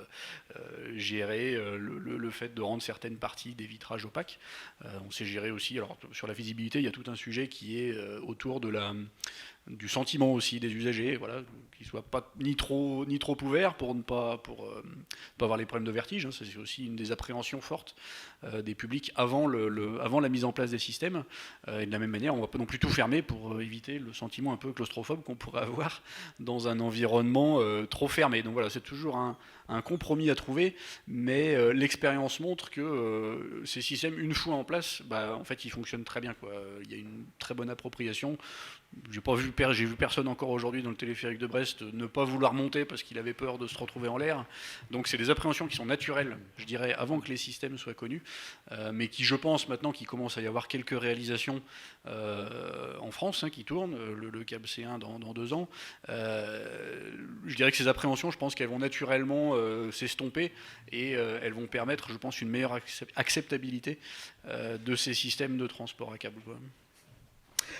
gérer le fait de rendre certaines parties des vitrages opaques. On sait gérer aussi, alors sur la visibilité, il y a tout un sujet qui est autour du sentiment aussi des usagers, voilà, qu'ils ne soient pas ni trop ouverts pour ne pas avoir les problèmes de vertige. Ça, c'est aussi une des appréhensions fortes des publics avant la mise en place des systèmes. Et de la même manière, on ne va pas non plus tout fermer pour éviter le sentiment un peu claustrophobe qu'on pourrait avoir dans un environnement trop fermé. Donc voilà, c'est toujours un compromis à trouver, mais l'expérience montre que ces systèmes, une fois en place, en fait, ils fonctionnent très bien, quoi. Il y a une très bonne appropriation. J'ai vu personne encore aujourd'hui dans le téléphérique de Brest ne pas vouloir monter parce qu'il avait peur de se retrouver en l'air. Donc c'est des appréhensions qui sont naturelles, je dirais, avant que les systèmes soient connus, mais qui, je pense, maintenant qu'il commence à y avoir quelques réalisations en France qui tournent, le câble C1 dans 2 ans, je dirais que ces appréhensions, je pense qu'elles vont naturellement s'estomper et elles vont permettre, je pense, une meilleure acceptabilité de ces systèmes de transport à câble, quoi.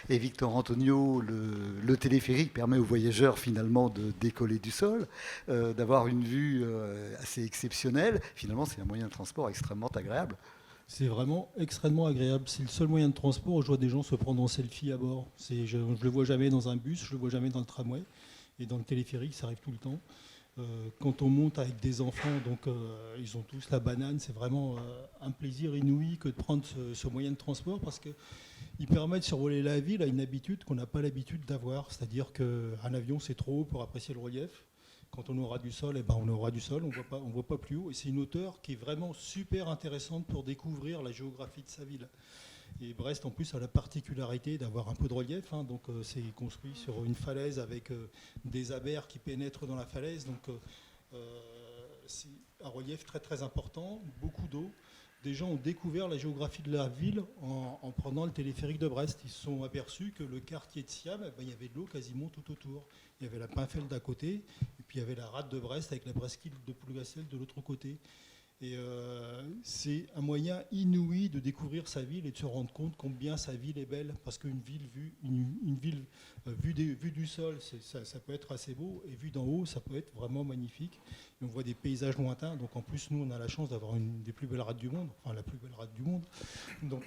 Et Victor Antonio, le téléphérique permet aux voyageurs finalement de décoller du sol, d'avoir une vue assez exceptionnelle. Finalement, c'est un moyen de transport extrêmement agréable. C'est vraiment extrêmement agréable. C'est le seul moyen de transport où je vois des gens se prendre en selfie à bord. Je ne le vois jamais dans un bus, je ne le vois jamais dans le tramway. Et dans le téléphérique, ça arrive tout le temps. Quand on monte avec des enfants, donc ils ont tous la banane, c'est vraiment un plaisir inouï que de prendre ce moyen de transport parce qu'il permet de survoler la ville à une habitude qu'on n'a pas l'habitude d'avoir. C'est-à-dire qu'un avion, c'est trop haut pour apprécier le relief. Quand on aura du sol, on aura du sol, on ne voit pas plus haut. Et c'est une hauteur qui est vraiment super intéressante pour découvrir la géographie de sa ville. Et Brest, en plus, a la particularité d'avoir un peu de relief. Donc, c'est construit sur une falaise avec des abers qui pénètrent dans la falaise. Donc, c'est un relief très, très important, beaucoup d'eau. Des gens ont découvert la géographie de la ville en prenant le téléphérique de Brest. Ils se sont aperçus que le quartier de Siam, il y avait de l'eau quasiment tout autour. Il y avait la Pinfeld d'à côté, et puis il y avait la rade de Brest avec la presqu'île de Plougastel de l'autre côté. Et c'est un moyen inouï de découvrir sa ville et de se rendre compte combien sa ville est belle. Parce qu'une ville vue du sol, ça peut être assez beau, et vue d'en haut, ça peut être vraiment magnifique. Et on voit des paysages lointains. Donc en plus, nous, on a la chance d'avoir une des plus belles rades du monde, enfin la plus belle rade du monde. Donc,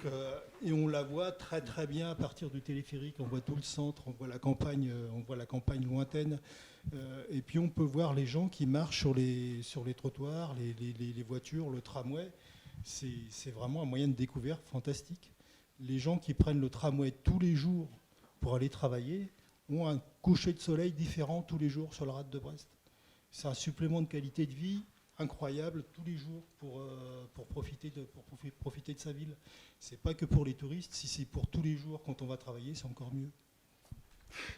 et on la voit très très bien à partir du téléphérique. On voit tout le centre, on voit la campagne lointaine. Et puis on peut voir les gens qui marchent sur les trottoirs, les voitures, le tramway. C'est vraiment un moyen de découverte fantastique. Les gens qui prennent le tramway tous les jours pour aller travailler ont un coucher de soleil différent tous les jours sur la rade de Brest. C'est un supplément de qualité de vie incroyable tous les jours pour profiter de sa ville. C'est pas que pour les touristes, si c'est pour tous les jours quand on va travailler, c'est encore mieux.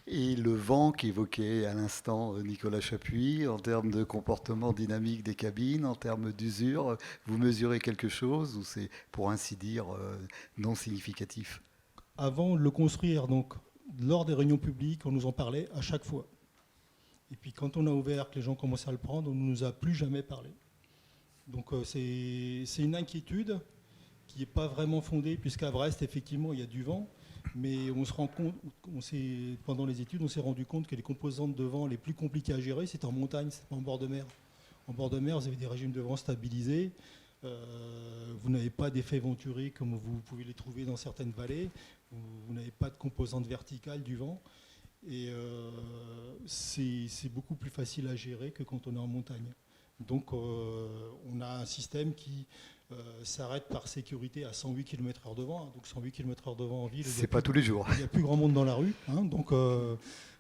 Et le vent qu'évoquait à l'instant Nicolas Chapuis, en termes de comportement dynamique des cabines, en termes d'usure, vous mesurez quelque chose ou c'est pour ainsi dire non significatif? Avant de le construire, donc lors des réunions publiques, on nous en parlait à chaque fois. Et puis quand on a ouvert, que les gens commençaient à le prendre, on ne nous a plus jamais parlé. Donc c'est une inquiétude qui n'est pas vraiment fondée, puisqu'à Brest, effectivement, il y a du vent. Mais on se rend compte, pendant les études, on s'est rendu compte que les composantes de vent les plus compliquées à gérer, c'était en montagne, c'était pas en bord de mer. En bord de mer, vous avez des régimes de vent stabilisés. Vous n'avez pas d'effet venturi comme vous pouvez les trouver dans certaines vallées. Vous n'avez pas de composante verticale du vent. Et c'est beaucoup plus facile à gérer que quand on est en montagne. Donc on a un système qui s'arrête par sécurité à 108 km/h de vent. Donc 108 km/h de vent en ville. C'est pas tous les jours. Il n'y a plus grand monde dans la rue. Donc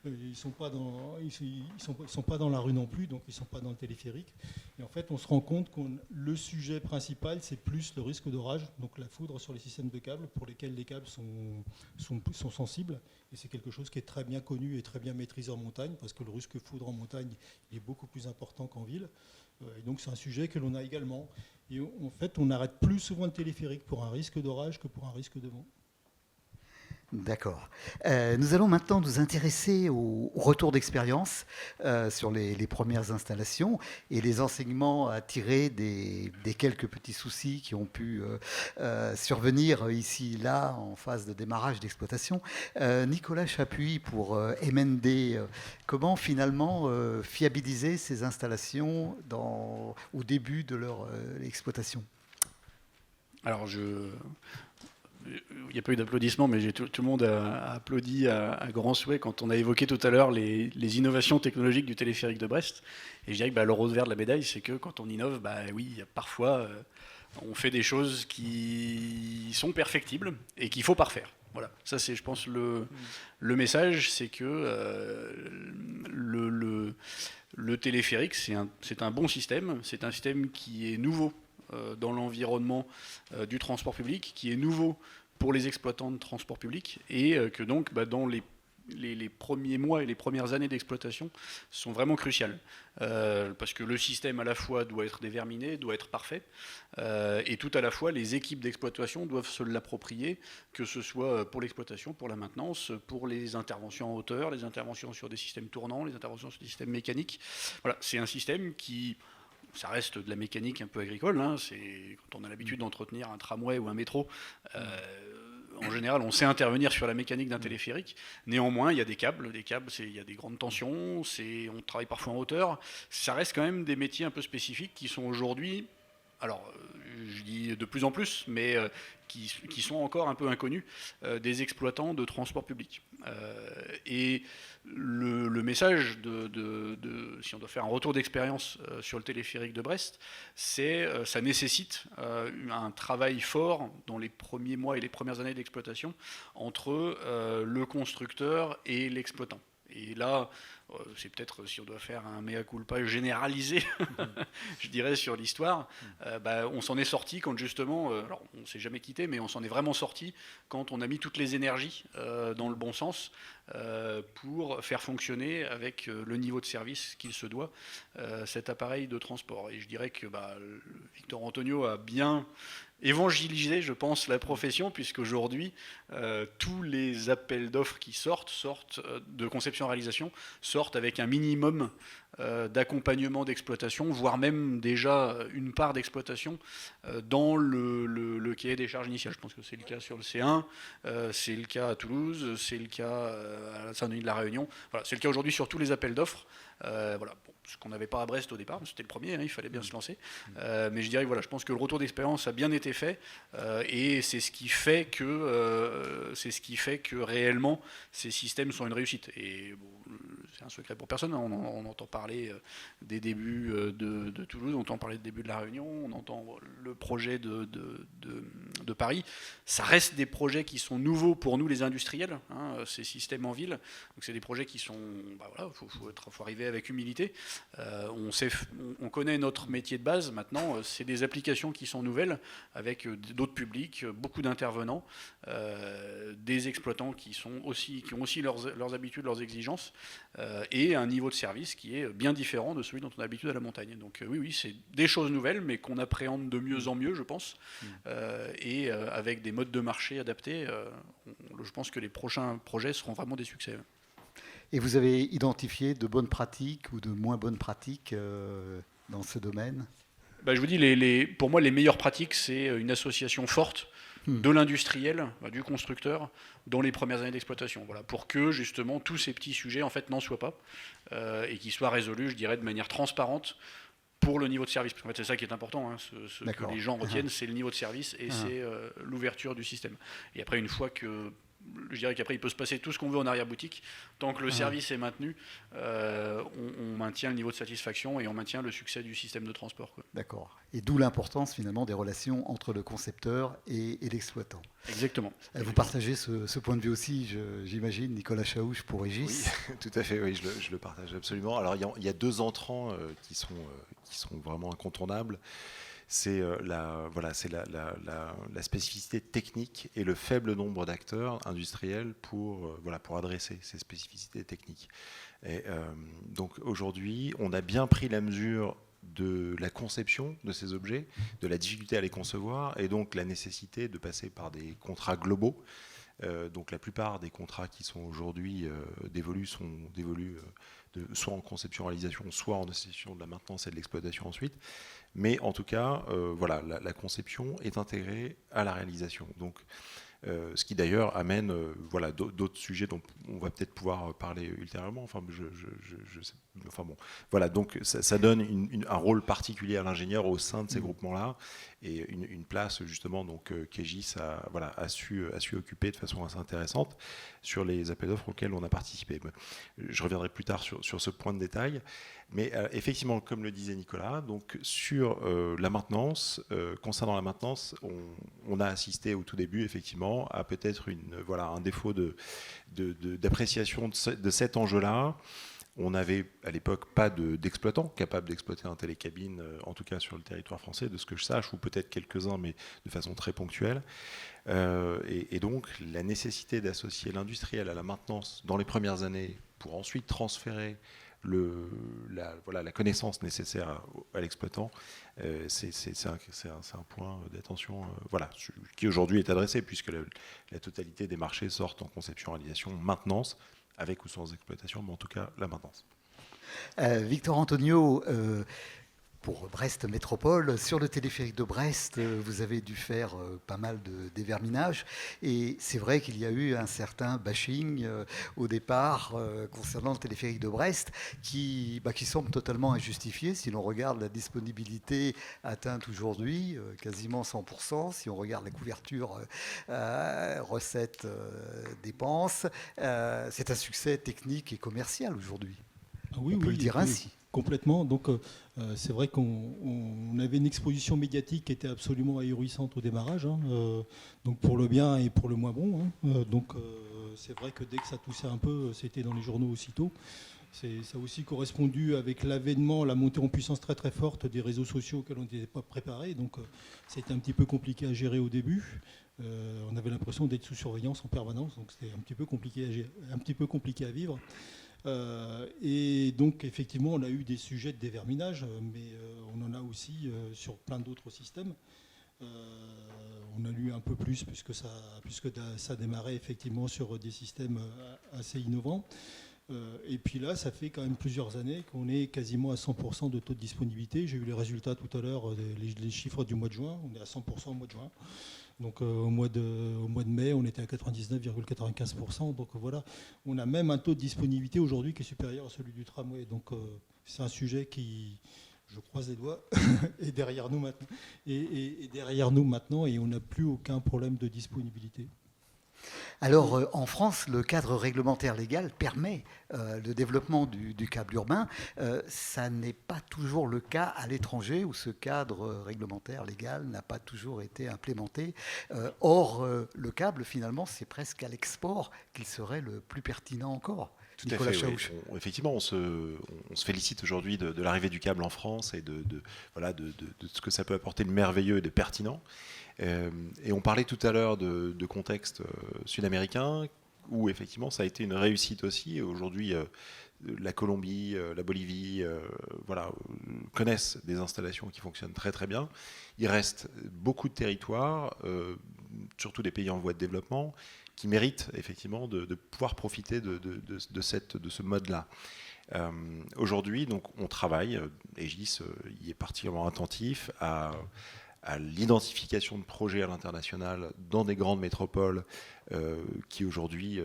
ils sont pas dans la rue non plus, donc ils ne sont pas dans le téléphérique. Et en fait, on se rend compte que le sujet principal, c'est plus le risque d'orage, donc la foudre sur les systèmes de câbles, pour lesquels les câbles sont sensibles. Et c'est quelque chose qui est très bien connu et très bien maîtrisé en montagne, parce que le risque foudre en montagne est beaucoup plus important qu'en ville. Et donc c'est un sujet que l'on a également. Et en fait, on arrête plus souvent le téléphérique pour un risque d'orage que pour un risque de vent. D'accord. Nous allons maintenant nous intéresser au retour d'expérience sur les premières installations et les enseignements à tirer des quelques petits soucis qui ont pu survenir ici, là, en phase de démarrage d'exploitation. Nicolas Chapuis pour MND, comment finalement fiabiliser ces installations au début de leur exploitation? Alors, il n'y a pas eu d'applaudissements, mais tout le monde a applaudi à grand souhait quand on a évoqué tout à l'heure les innovations technologiques du téléphérique de Brest. Et je dirais que le revers de la médaille, c'est que quand on innove, oui, parfois, on fait des choses qui sont perfectibles et qu'il faut parfaire. Voilà, ça c'est, je pense, le message, c'est que le téléphérique, c'est un bon système, c'est un système qui est nouveau dans l'environnement du transport public, qui est nouveau pour les exploitants de transport public, et que donc dans les premiers mois et les premières années d'exploitation sont vraiment cruciales. Parce que le système à la fois doit être déverminé, doit être parfait, et tout à la fois les équipes d'exploitation doivent se l'approprier, que ce soit pour l'exploitation, pour la maintenance, pour les interventions en hauteur, les interventions sur des systèmes tournants, les interventions sur des systèmes mécaniques. Voilà, c'est un système qui... Ça reste de la mécanique un peu agricole. C'est quand on a l'habitude d'entretenir un tramway ou un métro. En général, on sait intervenir sur la mécanique d'un téléphérique. Néanmoins, il y a des câbles. Il y a des grandes tensions. On travaille parfois en hauteur. Ça reste quand même des métiers un peu spécifiques qui sont aujourd'hui... Alors, je dis de plus en plus, mais qui sont encore un peu inconnus des exploitants de transport public. Et le message si on doit faire un retour d'expérience sur le téléphérique de Brest, ça nécessite un travail fort dans les premiers mois et les premières années d'exploitation entre le constructeur et l'exploitant. Et là, c'est peut-être, si on doit faire un mea culpa généralisé, je dirais, sur l'histoire, on s'en est sorti quand justement, alors on ne s'est jamais quitté, mais on s'en est vraiment sorti quand on a mis toutes les énergies dans le bon sens pour faire fonctionner avec le niveau de service qu'il se doit cet appareil de transport. Et je dirais que Victor Antonio a bien évangéliser, je pense, la profession, puisqu'aujourd'hui, tous les appels d'offres qui sortent de conception-réalisation, sortent avec un minimum d'accompagnement d'exploitation, voire même déjà une part d'exploitation dans le cahier des charges initiales. Je pense que c'est le cas sur le C1, c'est le cas à Toulouse, c'est le cas à Saint-Denis de la Réunion. Voilà, c'est le cas aujourd'hui sur tous les appels d'offres. Voilà. Ce qu'on n'avait pas à Brest au départ, c'était le premier, il fallait bien se lancer. Mais je dirais que je pense que le retour d'expérience a bien été fait et c'est ce qui fait que réellement ces systèmes sont une réussite. Et un secret pour personne. On entend parler des débuts de Toulouse, on entend parler des débuts de La Réunion, on entend le projet de Paris. Ça reste des projets qui sont nouveaux pour nous les industriels, ces systèmes en ville. Donc c'est des projets qui sont... faut arriver avec humilité. On connaît notre métier de base. Maintenant, c'est des applications qui sont nouvelles, avec d'autres publics, beaucoup d'intervenants, des exploitants qui ont aussi leurs habitudes, leurs exigences, et un niveau de service qui est bien différent de celui dont on a l'habitude à la montagne. Donc oui, c'est des choses nouvelles, mais qu'on appréhende de mieux en mieux, je pense, et avec des modes de marché adaptés, je pense que les prochains projets seront vraiment des succès. Et vous avez identifié de bonnes pratiques ou de moins bonnes pratiques dans ce domaine? Je vous dis, pour moi, les meilleures pratiques, c'est une association forte de l'industriel, du constructeur, dans les premières années d'exploitation. Voilà, pour que, justement, tous ces petits sujets, en fait, n'en soient pas, et qu'ils soient résolus, je dirais, de manière transparente pour le niveau de service. Parce qu'en fait, c'est ça qui est important. Ce que les gens retiennent, c'est le niveau de service et c'est l'ouverture du système. Et après, une fois que... Je dirais qu'après, il peut se passer tout ce qu'on veut en arrière-boutique. Tant que le service est maintenu, on maintient le niveau de satisfaction et on maintient le succès du système de transport. D'accord. Et d'où l'importance, finalement, des relations entre le concepteur et l'exploitant. Exactement. Vous partagez ce point de vue aussi, j'imagine, Nicolas Chaouche pour Régis? Oui, tout à fait, oui, je le partage absolument. Alors, il y a deux entrants qui sont vraiment incontournables. C'est la spécificité technique et le faible nombre d'acteurs industriels pour adresser ces spécificités techniques. Et, donc aujourd'hui, on a bien pris la mesure de la conception de ces objets, de la difficulté à les concevoir et donc la nécessité de passer par des contrats globaux. Donc la plupart des contrats qui sont aujourd'hui dévolus sont dévolus soit en conception-réalisation, soit en association de la maintenance et de l'exploitation ensuite. Mais en tout cas, la conception est intégrée à la réalisation. Donc, ce qui d'ailleurs amène d'autres sujets dont on va peut-être pouvoir parler ultérieurement. Donc ça donne un rôle particulier à l'ingénieur au sein de ces groupements-là et une place justement qu'Egis a su occuper de façon assez intéressante sur les appels d'offres auxquels on a participé. Je reviendrai plus tard sur ce point de détail. Mais effectivement, comme le disait Nicolas, donc sur la maintenance, concernant la maintenance, on a assisté au tout début effectivement à peut-être un défaut d'appréciation de cet enjeu-là. On n'avait à l'époque pas d'exploitants capables d'exploiter un télécabine, en tout cas sur le territoire français, de ce que je sache, ou peut-être quelques-uns, mais de façon très ponctuelle. Et donc la nécessité d'associer l'industriel à la maintenance dans les premières années pour ensuite transférer la connaissance nécessaire à l'exploitant, c'est un point d'attention qui aujourd'hui est adressé puisque la totalité des marchés sortent en conception, réalisation, maintenance, avec ou sans exploitation, mais en tout cas la maintenance. Victor Antonio, pour Brest Métropole, sur le téléphérique de Brest, vous avez dû faire pas mal de déverminage. Et c'est vrai qu'il y a eu un certain bashing au départ concernant le téléphérique de Brest qui semble totalement injustifié si l'on regarde la disponibilité atteinte aujourd'hui, quasiment 100%. Si on regarde la couverture recettes, dépenses, c'est un succès technique et commercial aujourd'hui. Oui, on peut le dire ainsi. Complètement. Donc, c'est vrai qu'on avait une exposition médiatique qui était absolument ahurissante au démarrage, donc pour le bien et pour le moins bon. Donc, c'est vrai que dès que ça toussait un peu, c'était dans les journaux aussitôt. Ça a aussi correspondu avec l'avènement, la montée en puissance très très forte des réseaux sociaux auxquels on n'était pas préparé. Donc, c'était un petit peu compliqué à gérer au début. On avait l'impression d'être sous surveillance en permanence, donc c'était un petit peu compliqué à gérer, un petit peu compliqué à vivre. Et donc effectivement on a eu des sujets de déverminage, mais on en a aussi sur plein d'autres systèmes. On a lu un peu plus puisque ça démarrait effectivement sur des systèmes assez innovants. Et puis là, ça fait quand même plusieurs années qu'on est quasiment à 100% de taux de disponibilité. J'ai eu les résultats tout à l'heure, les chiffres du mois de juin. On est à 100% au mois de juin. Donc au mois de mai, on était à 99,95%. Donc voilà, on a même un taux de disponibilité aujourd'hui qui est supérieur à celui du tramway. Donc c'est un sujet qui, je croise les doigts, est derrière nous maintenant. Et derrière nous maintenant, et on n'a plus aucun problème de disponibilité. Alors, en France, le cadre réglementaire légal permet le développement du câble urbain. Ça n'est pas toujours le cas à l'étranger, où ce cadre réglementaire légal n'a pas toujours été implémenté. Or, le câble, finalement, c'est presque à l'export qu'il serait le plus pertinent encore. Tout à fait, oui. Effectivement, on se félicite aujourd'hui de l'arrivée du câble en France et de ce que ça peut apporter de merveilleux et de pertinent. Et on parlait tout à l'heure de contexte sud-américain, où effectivement ça a été une réussite aussi. Aujourd'hui, la Colombie, la Bolivie, connaissent des installations qui fonctionnent très très bien. Il reste beaucoup de territoires, surtout des pays en voie de développement, qui méritent effectivement de pouvoir profiter de ce mode-là. Aujourd'hui, donc, on travaille, et Egis y est particulièrement attentif, à l'identification de projets à l'international dans des grandes métropoles qui aujourd'hui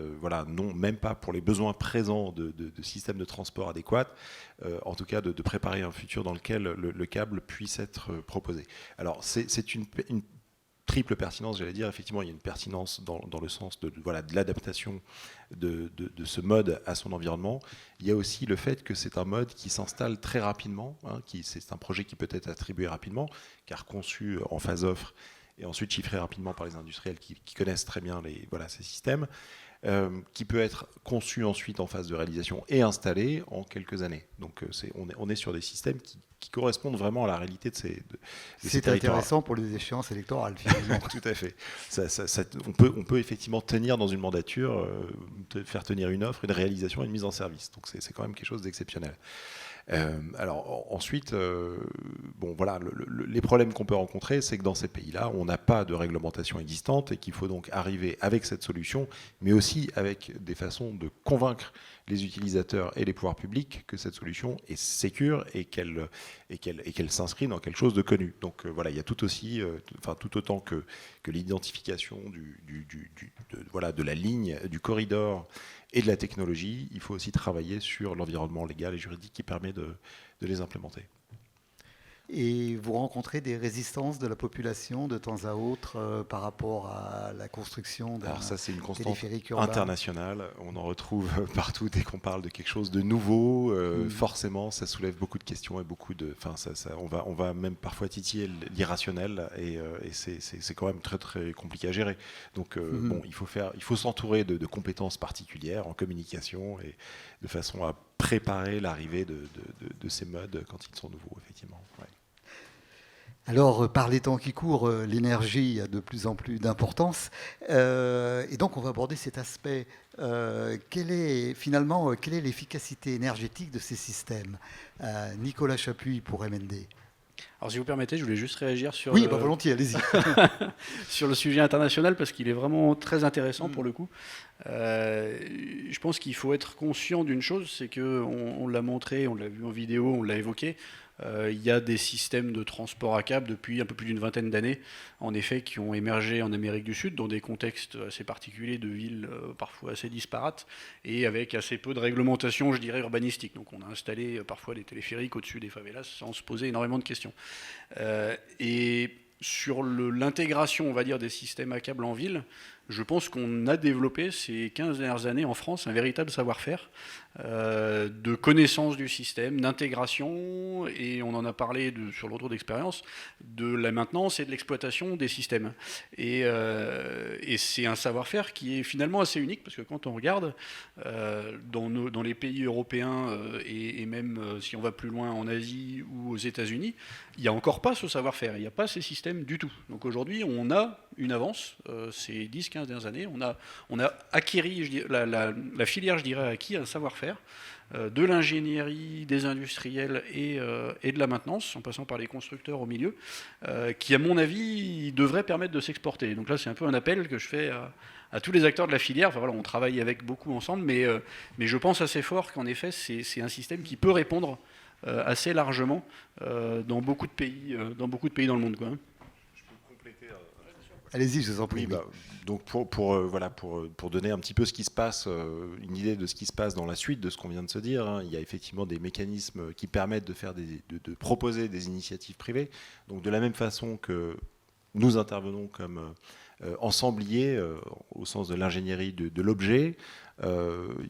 n'ont même pas pour les besoins présents de systèmes de transport adéquats, en tout cas de préparer un futur dans lequel le câble puisse être proposé. Alors c'est une triple pertinence, j'allais dire. Effectivement, il y a une pertinence dans le sens de l'adaptation de ce mode à son environnement. Il y a aussi le fait que c'est un mode qui s'installe très rapidement, c'est un projet qui peut être attribué rapidement, car conçu en phase offre et ensuite chiffré rapidement par les industriels qui connaissent très bien ces systèmes, qui peut être conçu ensuite en phase de réalisation et installé en quelques années. Donc on est sur des systèmes qui correspondent vraiment à la réalité de ces territoires. C'est intéressant pour les échéances électorales, finalement. Tout à fait. On peut effectivement tenir dans une mandature, faire tenir une offre, une réalisation et une mise en service. Donc c'est quand même quelque chose d'exceptionnel. Alors ensuite, les problèmes qu'on peut rencontrer, c'est que dans ces pays-là, on n'a pas de réglementation existante et qu'il faut donc arriver avec cette solution, mais aussi avec des façons de convaincre les utilisateurs et les pouvoirs publics que cette solution est sécure et qu'elle s'inscrit dans quelque chose de connu. Donc il y a tout aussi, tout autant que l'identification de la ligne, du corridor et de la technologie, il faut aussi travailler sur l'environnement légal et juridique qui permet de les implémenter. Et vous rencontrez des résistances de la population de temps à autre par rapport à la construction d'un téléphérique urbain ? Alors ça, c'est une constante internationale. On en retrouve partout dès qu'on parle de quelque chose de nouveau. Forcément, ça soulève beaucoup de questions et beaucoup de. On va même parfois titiller l'irrationnel et c'est quand même très très compliqué à gérer. Donc il faut s'entourer de compétences particulières en communication et de façon à préparer l'arrivée de ces modes quand ils sont nouveaux, effectivement. Ouais. Alors, par les temps qui courent, l'énergie a de plus en plus d'importance. Et donc, on va aborder cet aspect. Quelle est l'efficacité énergétique de ces systèmes ? Nicolas Chapuis pour MND. Alors, si vous permettez, je voulais juste réagir sur, volontiers, allez-y. sur le sujet international, parce qu'il est vraiment très intéressant pour le coup. Je pense qu'il faut être conscient d'une chose, c'est qu'on l'a montré, on l'a vu en vidéo, on l'a évoqué. Il y a des systèmes de transport à câble depuis un peu plus d'une vingtaine d'années, en effet, qui ont émergé en Amérique du Sud, dans des contextes assez particuliers de villes parfois assez disparates, et avec assez peu de réglementation, je dirais, urbanistique. Donc on a installé parfois des téléphériques au-dessus des favelas sans se poser énormément de questions. Et sur l'intégration, on va dire, des systèmes à câble en ville, je pense qu'on a développé ces 15 dernières années en France un véritable savoir-faire de connaissance du système, d'intégration, et on en a parlé sur le retour d'expérience, de la maintenance et de l'exploitation des systèmes. Et c'est un savoir-faire qui est finalement assez unique, parce que quand on regarde dans les pays européens, et même si on va plus loin en Asie ou aux États-Unis, il n'y a encore pas ce savoir-faire, il n'y a pas ces systèmes du tout. Donc aujourd'hui, on a une avance, ces 10-15 dernières années, on a acquis, la filière, je dirais, a acquis un savoir-faire de l'ingénierie, des industriels et de la maintenance, en passant par les constructeurs au milieu, qui, à mon avis, devrait permettre de s'exporter. Donc là, c'est un peu un appel que je fais à tous les acteurs de la filière. Enfin, voilà, on travaille avec beaucoup ensemble, mais je pense assez fort qu'en effet, c'est un système qui peut répondre assez largement dans beaucoup de pays dans le monde, quoi. Allez-y, je vous en prie. Oui, donc pour donner un petit peu ce qui se passe, une idée de ce qui se passe dans la suite de ce qu'on vient de se dire, il y a effectivement des mécanismes qui permettent de proposer des initiatives privées. Donc de la même façon que nous intervenons comme ensemblier au sens de l'ingénierie de l'objet.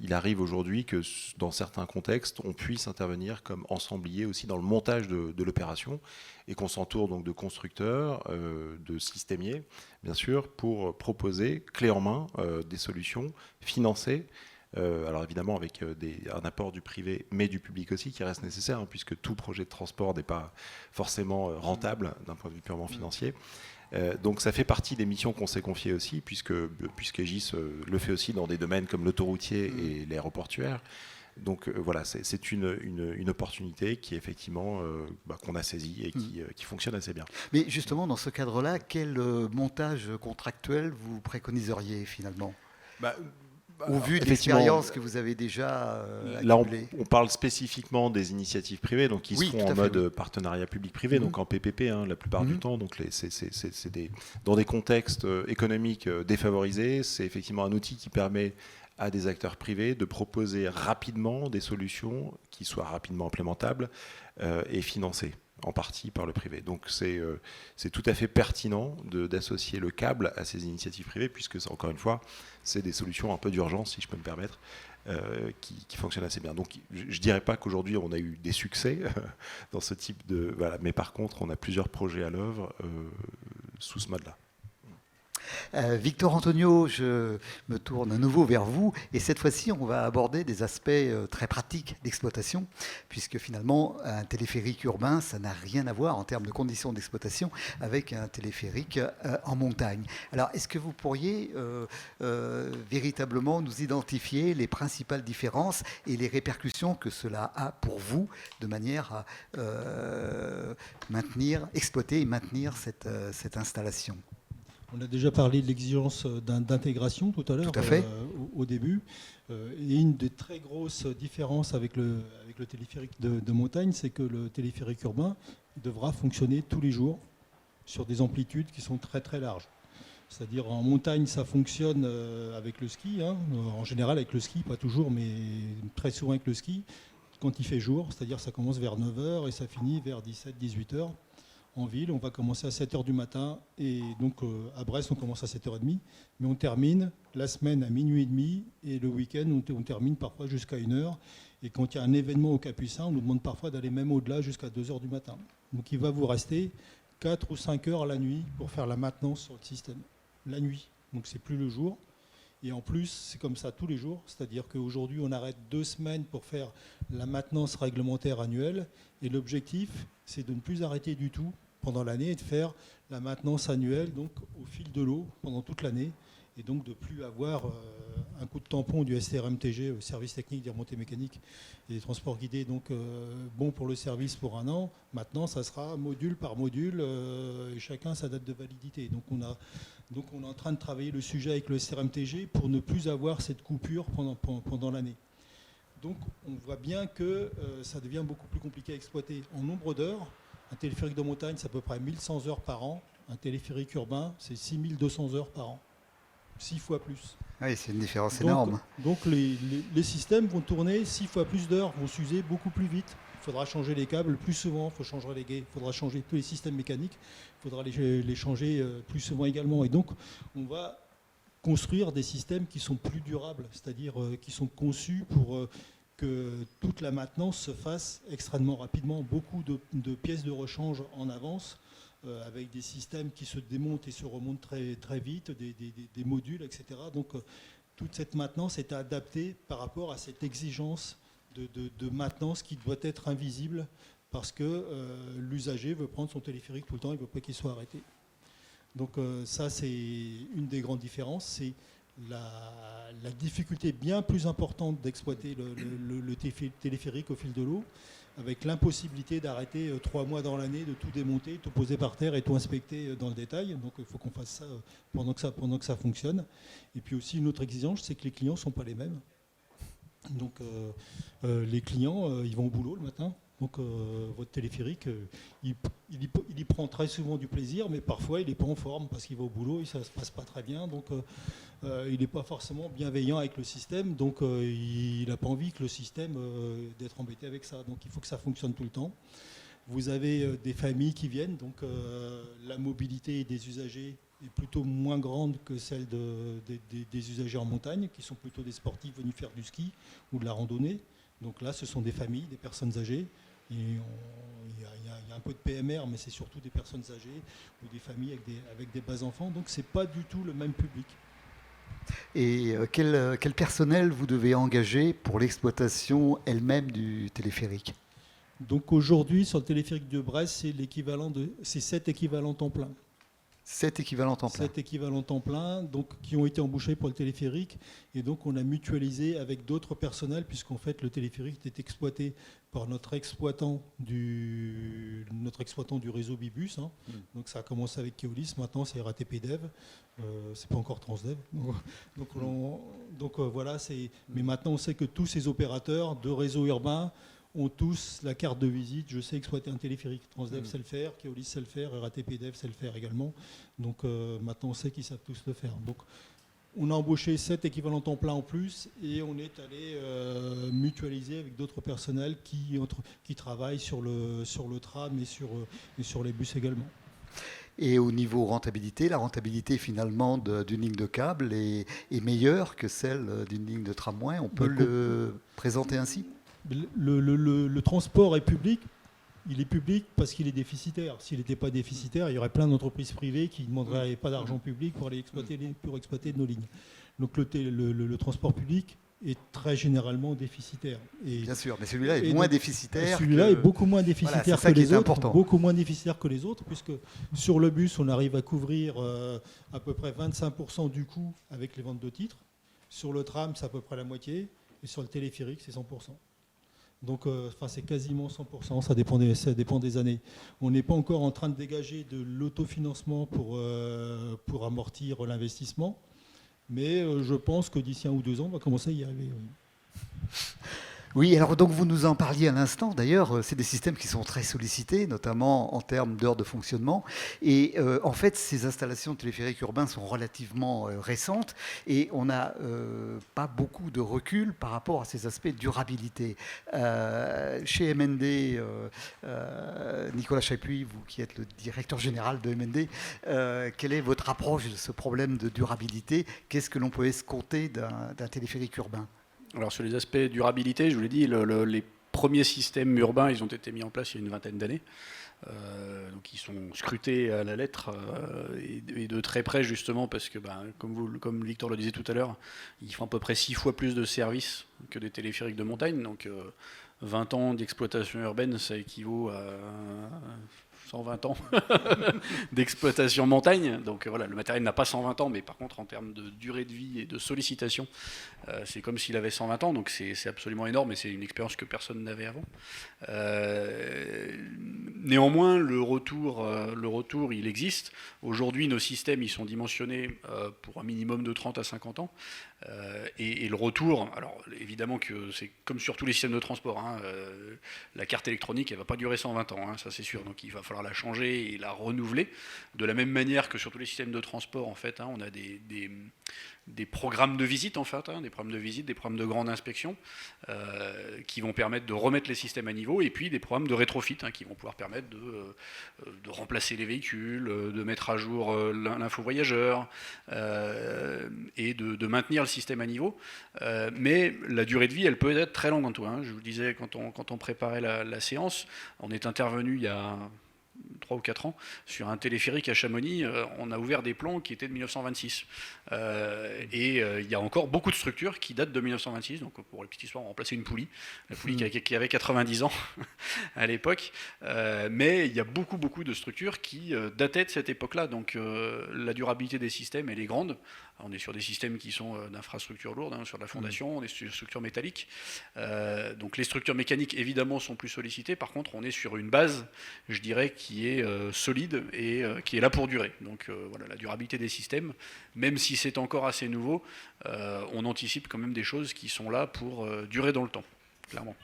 Il arrive aujourd'hui que dans certains contextes, on puisse intervenir comme ensemblier aussi dans le montage de l'opération et qu'on s'entoure donc de constructeurs, de systémiers, bien sûr, pour proposer clé en main des solutions financées. Alors évidemment avec un apport du privé, mais du public aussi, qui reste nécessaire, hein, puisque tout projet de transport n'est pas forcément rentable d'un point de vue purement financier. Donc ça fait partie des missions qu'on s'est confiées aussi, puisqu'Egis le fait aussi dans des domaines comme l'autoroutier et l'aéroportuaire. Donc voilà, c'est une opportunité qui effectivement qu'on a saisie et qui fonctionne assez bien. Mais justement, dans ce cadre-là, quel montage contractuel vous préconiseriez finalement au vu de l'expérience que vous avez déjà là, on parle spécifiquement des initiatives privées, donc qui seront en mode partenariat public-privé, donc en PPP la plupart du temps. Donc dans des contextes économiques défavorisés, c'est effectivement un outil qui permet à des acteurs privés de proposer rapidement des solutions qui soient rapidement implémentables et financées en partie par le privé. Donc c'est tout à fait pertinent d'associer le câble à ces initiatives privées, puisque encore une fois, c'est des solutions un peu d'urgence, si je peux me permettre, qui fonctionnent assez bien. Donc je ne dirais pas qu'aujourd'hui on a eu des succès dans ce type de... Voilà, mais par contre, on a plusieurs projets à l'œuvre sous ce mode-là. Victor Antonio, je me tourne à nouveau vers vous et cette fois-ci on va aborder des aspects très pratiques d'exploitation, puisque finalement un téléphérique urbain ça n'a rien à voir en termes de conditions d'exploitation avec un téléphérique en montagne. Alors est-ce que vous pourriez véritablement nous identifier les principales différences et les répercussions que cela a pour vous de manière à exploiter et maintenir cette installation? On a déjà parlé de l'exigence d'intégration tout à l'heure, au début. Et une des très grosses différences avec le téléphérique de montagne, c'est que le téléphérique urbain devra fonctionner tous les jours sur des amplitudes qui sont très très larges. C'est-à-dire en montagne, ça fonctionne avec le ski, en général avec le ski, pas toujours, mais très souvent avec le ski, quand il fait jour, c'est-à-dire ça commence vers 9h et ça finit vers 17-18h. En ville, on va commencer à 7h du matin et donc à Brest on commence à 7h30, mais on termine la semaine à minuit et demi et le week-end on termine parfois jusqu'à 1h, et quand il y a un événement au Capucin, on nous demande parfois d'aller même au-delà jusqu'à 2h du matin. Donc il va vous rester 4 ou 5 heures la nuit pour faire la maintenance sur le système, la nuit, donc c'est plus le jour. Et en plus, c'est comme ça tous les jours, c'est-à-dire qu'aujourd'hui, on arrête 2 semaines pour faire la maintenance réglementaire annuelle, et l'objectif, c'est de ne plus arrêter du tout pendant l'année et de faire la maintenance annuelle donc au fil de l'eau pendant toute l'année, et donc de ne plus avoir un coup de tampon du STRMTG, service technique des remontées mécaniques et des transports guidés, donc bon pour le service pour 1 an. Maintenant, ça sera module par module et chacun sa date de validité. Donc on est en train de travailler le sujet avec le STRMTG pour ne plus avoir cette coupure pendant l'année. Donc on voit bien que ça devient beaucoup plus compliqué à exploiter en nombre d'heures. Un téléphérique de montagne, c'est à peu près 1100 heures par an. Un téléphérique urbain, c'est 6200 heures par an. 6 fois plus. Oui, c'est une différence énorme. Donc les systèmes vont tourner 6 fois plus d'heures, vont s'user beaucoup plus vite. Il faudra changer les câbles plus souvent, il faudra changer tous les systèmes mécaniques, il faudra les changer plus souvent également. Et donc, on va construire des systèmes qui sont plus durables, c'est-à-dire qui sont conçus pour... que toute la maintenance se fasse extrêmement rapidement, beaucoup de pièces de rechange en avance, avec des systèmes qui se démontent et se remontent très, très vite, des modules, etc. Donc toute cette maintenance est adaptée par rapport à cette exigence de maintenance qui doit être invisible, parce que l'usager veut prendre son téléphérique tout le temps, il ne veut pas qu'il soit arrêté. Donc ça, c'est une des grandes différences, c'est la difficulté bien plus importante d'exploiter le téléphérique au fil de l'eau, avec l'impossibilité d'arrêter 3 mois dans l'année, de tout démonter, tout poser par terre et tout inspecter dans le détail. Donc il faut qu'on fasse ça pendant que ça fonctionne. Et puis aussi une autre exigence, c'est que les clients ne sont pas les mêmes. Donc les clients, ils vont au boulot le matin. Donc votre téléphérique, il y prend très souvent du plaisir, mais parfois il n'est pas en forme parce qu'il va au boulot et ça ne se passe pas très bien. Donc il n'est pas forcément bienveillant avec le système, donc il n'a pas envie que le système d'être embêté avec ça. Donc il faut que ça fonctionne tout le temps. Vous avez des familles qui viennent, donc la mobilité des usagers est plutôt moins grande que celle des usagers en montagne, qui sont plutôt des sportifs venus faire du ski ou de la randonnée. Donc là, ce sont des familles, des personnes âgées. Il y a un peu de PMR, mais c'est surtout des personnes âgées ou des familles avec des bas enfants. Donc ce n'est pas du tout le même public. Et quel personnel vous devez engager pour l'exploitation elle-même du téléphérique? Donc aujourd'hui, sur le téléphérique de Brest, c'est 7 équivalents temps plein. 7 équivalents temps plein. 7 équivalents temps plein, donc, qui ont été embauchés pour le téléphérique. Et donc on a mutualisé avec d'autres personnels, puisqu'en fait le téléphérique est exploité par notre exploitant du réseau Bibus. Hein. Donc ça a commencé avec Keolis, maintenant c'est RATP Dev. C'est pas encore Transdev. Donc voilà, mais maintenant on sait que tous ces opérateurs de réseaux urbains ont tous la carte de visite. Je sais exploiter un téléphérique. Transdev sait le faire, Keolis sait le faire, RATP Dev sait le faire également. Donc maintenant on sait qu'ils savent tous le faire. Donc on a embauché 7 équivalents temps plein en plus et on est allé mutualiser avec d'autres personnels qui travaillent sur le tram et sur les bus également. Et au niveau rentabilité, la rentabilité finalement d'une ligne de câble est meilleure que celle d'une ligne de tramway. On peut le présenter ainsi? Le transport est public. Il est public parce qu'il est déficitaire. S'il n'était pas déficitaire, il y aurait plein d'entreprises privées qui ne demanderaient pas d'argent public pour exploiter nos lignes. Donc le transport public est très généralement déficitaire. Bien sûr, mais celui-là est moins déficitaire. Celui-là est beaucoup moins déficitaire que les autres. Beaucoup moins déficitaire que les autres, puisque sur le bus, on arrive à couvrir à peu près 25% du coût avec les ventes de titres. Sur le tram, c'est à peu près la moitié. Et sur le téléphérique, c'est 100%. Donc c'est quasiment 100%, ça dépend des années. On n'est pas encore en train de dégager de l'autofinancement pour amortir l'investissement, mais je pense que d'ici 1 ou 2 ans, on va commencer à y arriver. Oui, alors donc vous nous en parliez à l'instant. D'ailleurs, c'est des systèmes qui sont très sollicités, notamment en termes d'heures de fonctionnement. Et en fait, ces installations de téléphériques urbains sont relativement récentes et on n'a pas beaucoup de recul par rapport à ces aspects de durabilité. Chez MND, Nicolas Chapuis, vous qui êtes le directeur général de MND, quelle est votre approche de ce problème de durabilité? Qu'est-ce que l'on peut escompter d'un téléphérique urbain? Alors sur les aspects durabilité, je vous l'ai dit, les premiers systèmes urbains, ils ont été mis en place il y a une vingtaine d'années. Donc ils sont scrutés à la lettre et de très près justement parce que comme Victor le disait tout à l'heure, ils font à peu près 6 fois plus de services que des téléphériques de montagne. Donc 20 ans d'exploitation urbaine, ça équivaut à 120 ans d'exploitation montagne. Donc voilà, le matériel n'a pas 120 ans, mais par contre en termes de durée de vie et de sollicitation, c'est comme s'il avait 120 ans. Donc c'est absolument énorme et c'est une expérience que personne n'avait avant. Néanmoins, le retour, il existe. Aujourd'hui, nos systèmes, ils sont dimensionnés pour un minimum de 30 à 50 ans. Et le retour, alors évidemment que c'est comme sur tous les systèmes de transport, hein, la carte électronique, elle ne va pas durer 120 ans, hein, ça c'est sûr. Donc il va falloir la changer et la renouveler. De la même manière que sur tous les systèmes de transport, en fait, hein, on a des programmes de visite, en fait, hein, des programmes de visite, des programmes de grande inspection qui vont permettre de remettre les systèmes à niveau, et puis des programmes de rétrofit hein, qui vont pouvoir permettre de remplacer les véhicules, de mettre à jour l'info voyageur et de maintenir le système à niveau. Mais la durée de vie, elle peut être très longue en tout. Hein. Je vous le disais quand on préparait la séance, on est intervenu il y a 3 ou 4 ans, sur un téléphérique à Chamonix, on a ouvert des plans qui étaient de 1926. Il y a encore beaucoup de structures qui datent de 1926. Donc pour la petite histoire, on remplaçait une poulie, la poulie qui avait 90 ans à l'époque. Mais il y a beaucoup de structures qui dataient de cette époque-là. Donc la durabilité des systèmes, elle est grande. On est sur des systèmes qui sont d'infrastructures lourdes, hein, sur de la fondation, on est sur des structures métalliques. Donc les structures mécaniques, évidemment, sont plus sollicitées. Par contre, on est sur une base, je dirais, qui est solide et qui est là pour durer. Donc voilà, la durabilité des systèmes, même si c'est encore assez nouveau, on anticipe quand même des choses qui sont là pour durer dans le temps, clairement.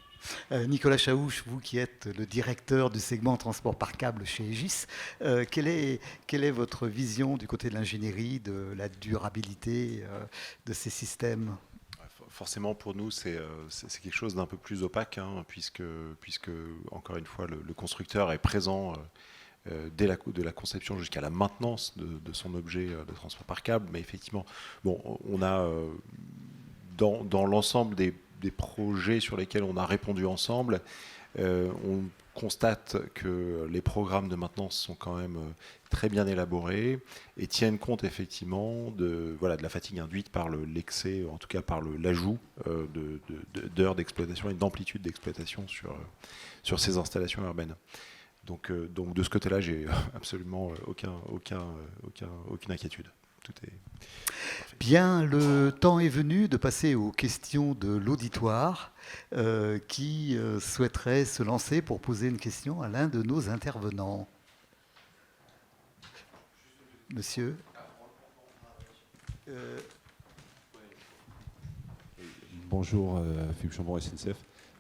Nicolas Chaouche, vous qui êtes le directeur du segment transport par câble chez Egis, quelle est votre vision du côté de l'ingénierie, de la durabilité de ces systèmes ? forcément, pour nous, c'est quelque chose d'un peu plus opaque, hein, puisque, encore une fois, le constructeur est présent dès de la conception jusqu'à la maintenance de son objet de transport par câble. Mais effectivement, bon, on a dans l'ensemble des projets sur lesquels on a répondu ensemble, on constate que les programmes de maintenance sont quand même très bien élaborés et tiennent compte effectivement de la fatigue induite par l'excès, en tout cas par l'ajout d'heures d'exploitation et d'amplitude d'exploitation sur ces installations urbaines. Donc de ce côté-là, j'ai absolument aucune inquiétude. Tout est parfait. Bien, le temps est venu de passer aux questions de l'auditoire. Qui souhaiterait se lancer pour poser une question à l'un de nos intervenants? Monsieur. Bonjour, Philippe Chambon, SNCF.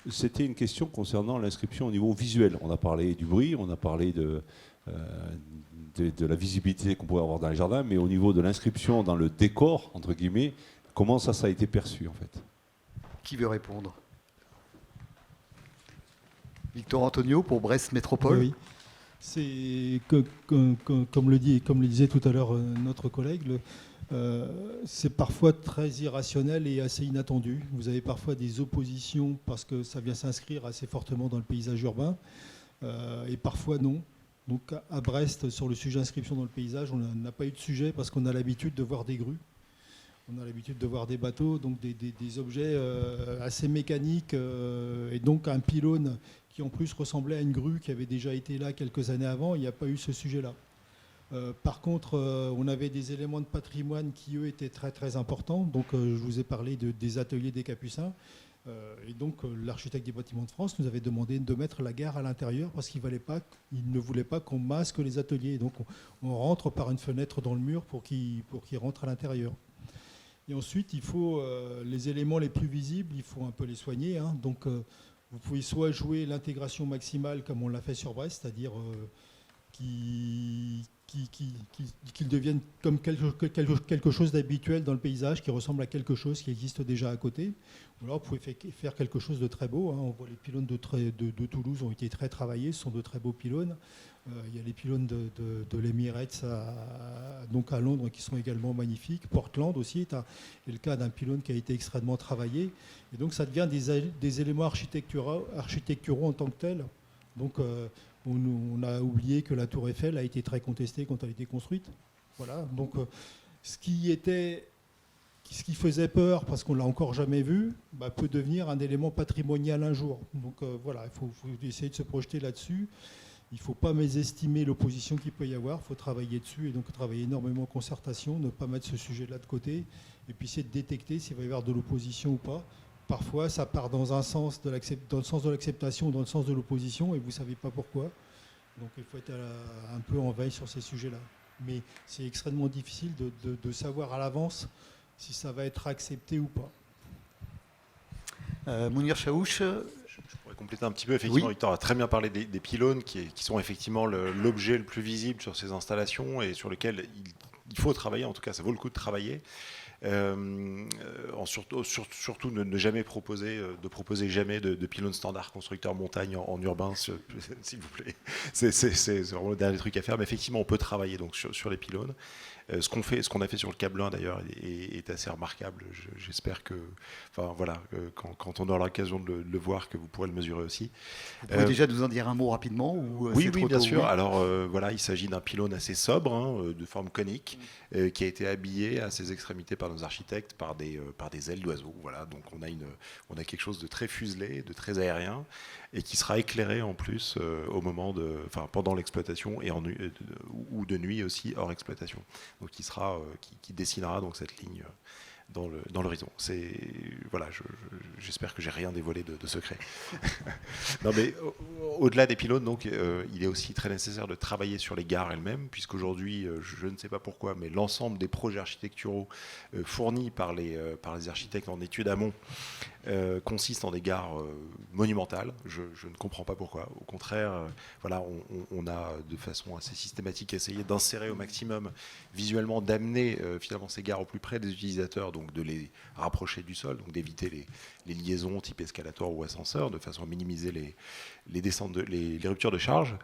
C'était une question concernant l'inscription au niveau visuel. On a parlé du bruit, on a parlé de la visibilité qu'on pouvait avoir dans les jardins, mais au niveau de l'inscription dans le décor, entre guillemets, comment ça a été perçu en fait? Qui veut répondre? Victor Antonio pour Brest Métropole. Oui. C'est comme le disait tout à l'heure notre collègue, c'est parfois très irrationnel et assez inattendu. Vous avez parfois des oppositions parce que ça vient s'inscrire assez fortement dans le paysage urbain et parfois non. Donc à Brest, sur le sujet inscription dans le paysage, on n'a pas eu de sujet parce qu'on a l'habitude de voir des grues. On a l'habitude de voir des bateaux, donc des objets assez mécaniques et donc un pylône qui en plus ressemblait à une grue qui avait déjà été là quelques années avant. Il n'y a pas eu ce sujet-là. Par contre, on avait des éléments de patrimoine qui, eux, étaient très très importants. Donc je vous ai parlé des ateliers des Capucins. Et donc l'architecte des bâtiments de France nous avait demandé de mettre la gare à l'intérieur parce qu'il ne voulait pas qu'on masque les ateliers. Donc on rentre par une fenêtre dans le mur pour qu'ils rentrent à l'intérieur. Et ensuite, il faut les éléments les plus visibles, il faut un peu les soigner. Hein. Donc vous pouvez soit jouer l'intégration maximale comme on l'a fait sur Brest, c'est-à-dire qu'ils deviennent comme quelque chose d'habituel dans le paysage, qui ressemble à quelque chose qui existe déjà à côté. Ou alors vous pouvez faire quelque chose de très beau. Hein. On voit les pylônes de Toulouse ont été très travaillés, ce sont de très beaux pylônes. Il y a les pylônes de l'Emirates donc à Londres qui sont également magnifiques. Portland aussi est le cas d'un pylône qui a été extrêmement travaillé. Et donc ça devient des éléments architecturaux en tant que tels. Donc on a oublié que la tour Eiffel a été très contestée quand elle a été construite. Voilà. Donc ce qui faisait peur, parce qu'on ne l'a encore jamais vu, peut devenir un élément patrimonial un jour. Donc voilà, il faut essayer de se projeter là-dessus. Il ne faut pas mésestimer l'opposition qu'il peut y avoir, il faut travailler dessus et donc travailler énormément en concertation, ne pas mettre ce sujet-là de côté et puis essayer de détecter s'il va y avoir de l'opposition ou pas. Parfois, ça part dans le sens de l'acceptation ou dans le sens de l'opposition et vous ne savez pas pourquoi. Donc il faut être un peu en veille sur ces sujets-là. Mais c'est extrêmement difficile de savoir à l'avance si ça va être accepté ou pas. Mounir Chaouch. Je pourrais compléter un petit peu. Effectivement, Oui. Victor a très bien parlé des pylônes qui sont effectivement l'objet le plus visible sur ces installations et sur lequel il faut travailler. En tout cas, ça vaut le coup de travailler. Surtout ne jamais proposer jamais de pylônes standards constructeurs montagne en urbain, s'il vous plaît. C'est vraiment le dernier truc à faire. Mais effectivement, on peut travailler donc sur les pylônes. Ce qu'on a fait sur le câble 1 d'ailleurs est assez remarquable. J'espère que, quand on aura l'occasion de le voir, que vous pourrez le mesurer aussi. Vous pouvez déjà nous en dire un mot rapidement ou Oui, c'est trop bien tôt, sûr. oui. Alors il s'agit d'un pylône assez sobre, de forme conique, qui a été habillé à ses extrémités par nos architectes par des ailes d'oiseaux. Voilà, donc on a quelque chose de très fuselé, de très aérien, et qui sera éclairé en plus pendant l'exploitation ou de nuit aussi hors exploitation. Donc qui dessinera donc cette ligne dans l'horizon. J'espère que j'ai rien dévoilé de secret. Non, mais au-delà des pylônes, donc, il est aussi très nécessaire de travailler sur les gares elles-mêmes, puisqu'aujourd'hui, je ne sais pas pourquoi, mais l'ensemble des projets architecturaux fournis par les architectes en études amont consistent en des gares monumentales. Je ne comprends pas pourquoi. Au contraire, on a de façon assez systématique essayé d'insérer au maximum visuellement, d'amener finalement ces gares au plus près des utilisateurs. donc de les rapprocher du sol, donc d'éviter les liaisons type escalator ou ascenseur, de façon à minimiser les descentes, les ruptures de charge.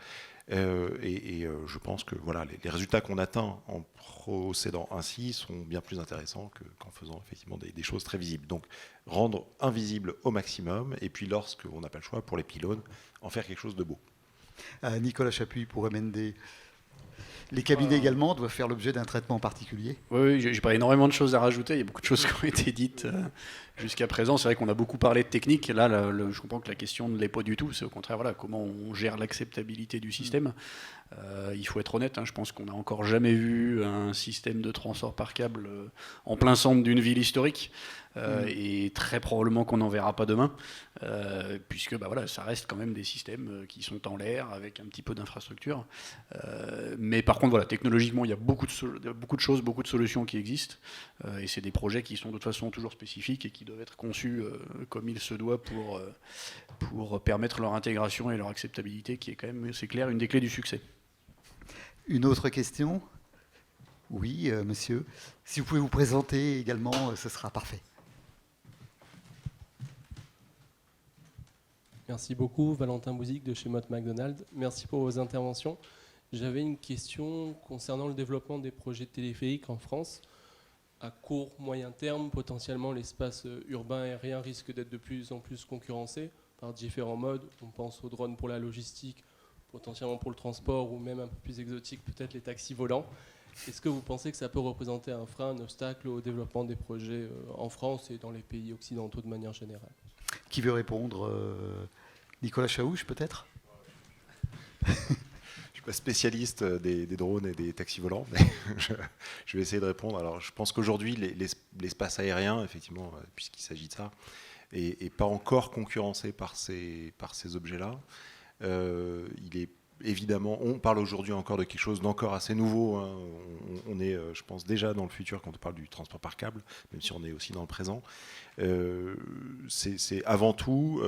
Je pense que voilà, les résultats qu'on atteint en procédant ainsi sont bien plus intéressants qu'en faisant effectivement des choses très visibles. Donc rendre invisible au maximum, et puis lorsqu'on n'a pas le choix pour les pylônes, en faire quelque chose de beau. Nicolas Chapuis pour MND. Les cabinets également doivent faire l'objet d'un traitement particulier. Oui, j'ai pas énormément de choses à rajouter. Il y a beaucoup de choses qui ont été dites jusqu'à présent. C'est vrai qu'on a beaucoup parlé de technique. Là, je comprends que la question ne l'est pas du tout. C'est au contraire, voilà, comment on gère l'acceptabilité du système. Il faut être honnête, je pense qu'on n'a encore jamais vu un système de transport par câble en plein centre d'une ville historique. Et très probablement qu'on n'en verra pas demain, puisque voilà, ça reste quand même des systèmes qui sont en l'air avec un petit peu d'infrastructure. Mais par contre, voilà, technologiquement, il y a beaucoup de choses, beaucoup de solutions qui existent, et c'est des projets qui sont de toute façon toujours spécifiques et qui doivent être conçus comme il se doit pour permettre leur intégration et leur acceptabilité, qui est quand même, c'est clair, une des clés du succès. Une autre question ? Oui, monsieur. Si vous pouvez vous présenter également, ce sera parfait. Merci beaucoup, Valentin Bouzic de chez Mott MacDonald. Merci pour vos interventions. J'avais une question concernant le développement des projets téléphériques en France. À court, moyen terme, potentiellement, l'espace urbain aérien risque d'être de plus en plus concurrencé par différents modes. On pense aux drones pour la logistique, potentiellement pour le transport, ou même un peu plus exotique, peut-être les taxis volants. Est-ce que vous pensez que ça peut représenter un frein, un obstacle au développement des projets en France et dans les pays occidentaux de manière générale ? Qui veut répondre ? Nicolas Chaouche, peut-être ? Je ne suis pas spécialiste des drones et des taxis volants, mais je vais essayer de répondre. Alors, je pense qu'aujourd'hui, l'espace aérien, effectivement, puisqu'il s'agit de ça, n'est pas encore concurrencé par ces objets-là. Il est évidemment, on parle aujourd'hui encore de quelque chose d'encore assez nouveau. On est, je pense, déjà dans le futur quand on parle du transport par câble, même si on est aussi dans le présent. C'est avant tout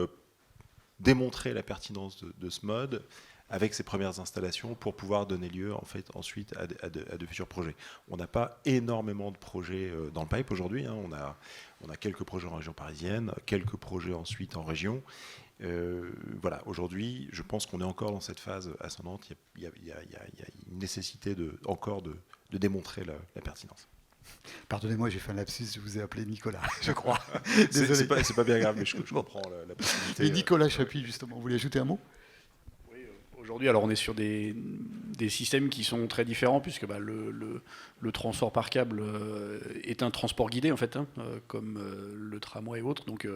démontrer la pertinence de ce mode avec ses premières installations pour pouvoir donner lieu en fait, ensuite à de futurs projets. On n'a pas énormément de projets dans le pipe aujourd'hui. On a quelques projets en région parisienne, quelques projets ensuite en région. Voilà, aujourd'hui, je pense qu'on est encore dans cette phase ascendante. Il y a une nécessité encore de démontrer la pertinence. Pardonnez-moi, j'ai fait un lapsus, je vous ai appelé Nicolas, je crois. Désolé. C'est pas bien grave, mais je comprends la possibilité. Et Nicolas Chapuis, justement, vous voulez ajouter un mot ? Aujourd'hui, alors on est sur des systèmes qui sont très différents, puisque le transport par câble est un transport guidé, en fait, comme le tramway et autres. Donc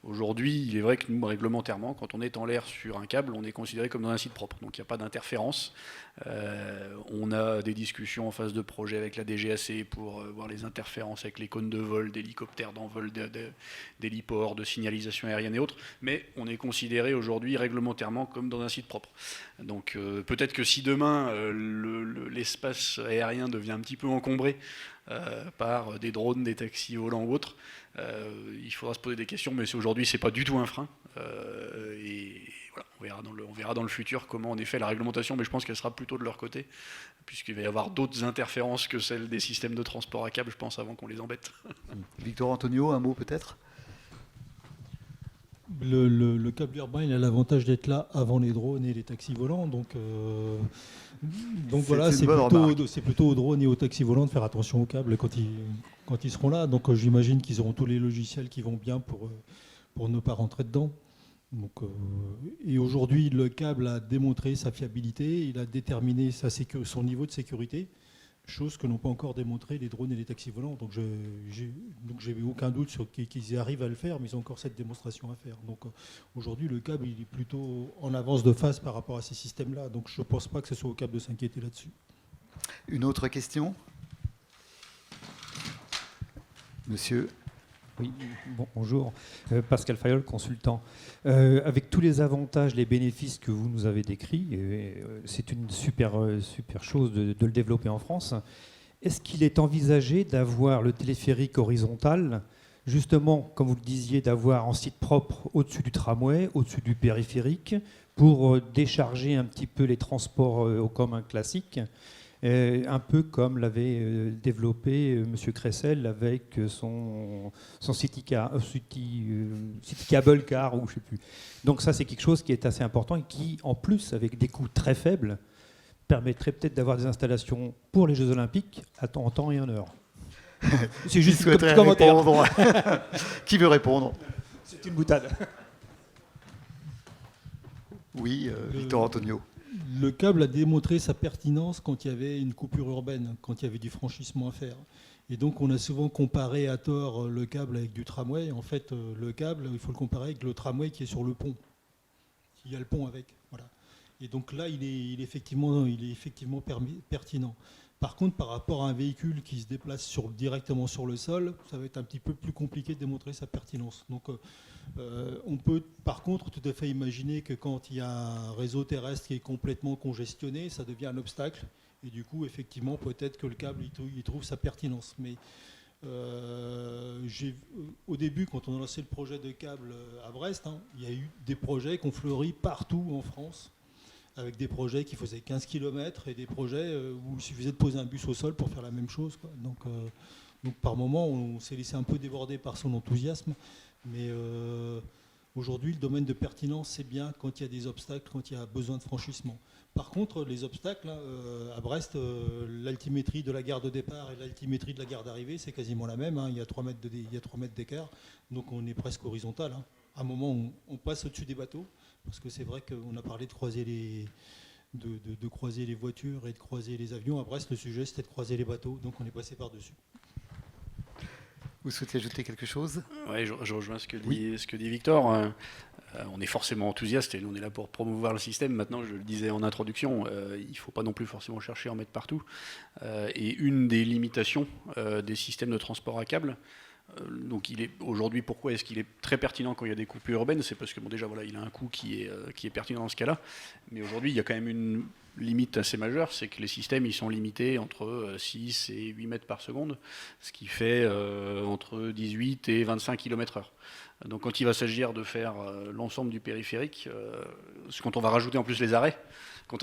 aujourd'hui, il est vrai que nous, réglementairement, quand on est en l'air sur un câble, on est considéré comme dans un site propre. Donc il n'y a pas d'interférence. On a des discussions en phase de projet avec la DGAC pour voir les interférences avec les cônes de vol, d'hélicoptères d'envol, d'héliports, de signalisation aérienne et autres. Mais on est considéré aujourd'hui réglementairement comme dans un site propre. Donc peut-être que si demain l'espace aérien devient un petit peu encombré par des drones, des taxis volants ou autres, il faudra se poser des questions, mais aujourd'hui c'est pas du tout un frein. Et voilà, on verra dans le futur comment en effet la réglementation, mais je pense qu'elle sera plutôt de leur côté, puisqu'il va y avoir d'autres interférences que celles des systèmes de transport à câble, je pense, avant qu'on les embête. Victor Antonio, un mot peut-être ? Le câble urbain, il a l'avantage d'être là avant les drones et les taxis volants. Donc voilà, c'est plutôt aux drones et aux taxis volants de faire attention aux câbles quand ils seront là. Donc j'imagine qu'ils auront tous les logiciels qui vont bien pour ne pas rentrer dedans. Donc, et aujourd'hui, le câble a démontré sa fiabilité, il a déterminé son niveau de sécurité, chose que n'ont pas encore démontré les drones et les taxis volants. Donc j'ai aucun doute sur qu'ils arrivent à le faire, mais ils ont encore cette démonstration à faire. Donc aujourd'hui, le câble il est plutôt en avance de phase par rapport à ces systèmes-là. Donc je ne pense pas que ce soit au câble de s'inquiéter là-dessus. Une autre question ? Monsieur ? Oui, bonjour. Pascal Fayol, consultant. Avec tous les avantages, les bénéfices que vous nous avez décrits, c'est une super chose de le développer en France. Est-ce qu'il est envisagé d'avoir le téléphérique horizontal, justement, comme vous le disiez, d'avoir en site propre au-dessus du tramway, au-dessus du périphérique, pour décharger un petit peu les transports au commun classiques ? Un peu comme l'avait développé M. Cressel avec son City Cable Car, ou je ne sais plus. Donc ça, c'est quelque chose qui est assez important et qui, en plus, avec des coûts très faibles, permettrait peut-être d'avoir des installations pour les Jeux Olympiques en temps et en heure. C'est juste un petit commentaire. Qui veut répondre? C'est une boutade. Oui, Victor Antonio. Le câble a démontré sa pertinence quand il y avait une coupure urbaine, quand il y avait du franchissement à faire. Et donc on a souvent comparé à tort le câble avec du tramway. En fait, le câble, il faut le comparer avec le tramway qui est sur le pont. Il y a le pont avec. Voilà. Et donc là, il est effectivement pertinent. Par contre, par rapport à un véhicule qui se déplace directement sur le sol, ça va être un petit peu plus compliqué de démontrer sa pertinence. Donc on peut par contre tout à fait imaginer que quand il y a un réseau terrestre qui est complètement congestionné, ça devient un obstacle. Et du coup, effectivement, peut-être que le câble, il trouve sa pertinence. Mais au début, quand on a lancé le projet de câble à Brest, il y a eu des projets qui ont fleuri partout en France, avec des projets qui faisaient 15 km et des projets où il suffisait de poser un bus au sol pour faire la même chose, quoi. Donc par moment, on s'est laissé un peu déborder par son enthousiasme. Mais aujourd'hui, le domaine de pertinence, c'est bien quand il y a des obstacles, quand il y a besoin de franchissement. Par contre, les obstacles, à Brest, l'altimétrie de la gare de départ et l'altimétrie de la gare d'arrivée, c'est quasiment la même. Il y a 3 mètres d'écart, donc on est presque horizontal. À un moment, on passe au-dessus des bateaux, parce que c'est vrai qu'on a parlé de croiser les voitures et de croiser les avions. À Brest, le sujet, c'était de croiser les bateaux, donc on est passé par-dessus. Vous souhaitez ajouter quelque chose? Oui, je rejoins ce que dit Victor. On est forcément enthousiaste et nous, on est là pour promouvoir le système. Maintenant, je le disais en introduction, il ne faut pas non plus forcément chercher à en mettre partout. Et une des limitations des systèmes de transport à câble, donc aujourd'hui, pourquoi est-ce qu'il est très pertinent quand il y a des coupures urbaines? C'est parce que déjà, voilà, il a un coût qui est pertinent dans ce cas-là. Mais aujourd'hui, il y a quand même une limite assez majeure, c'est que les systèmes ils sont limités entre 6 et 8 mètres par seconde, ce qui fait entre 18 et 25 km/h. Donc quand il va s'agir de faire l'ensemble du périphérique, quand on va rajouter en plus les arrêts,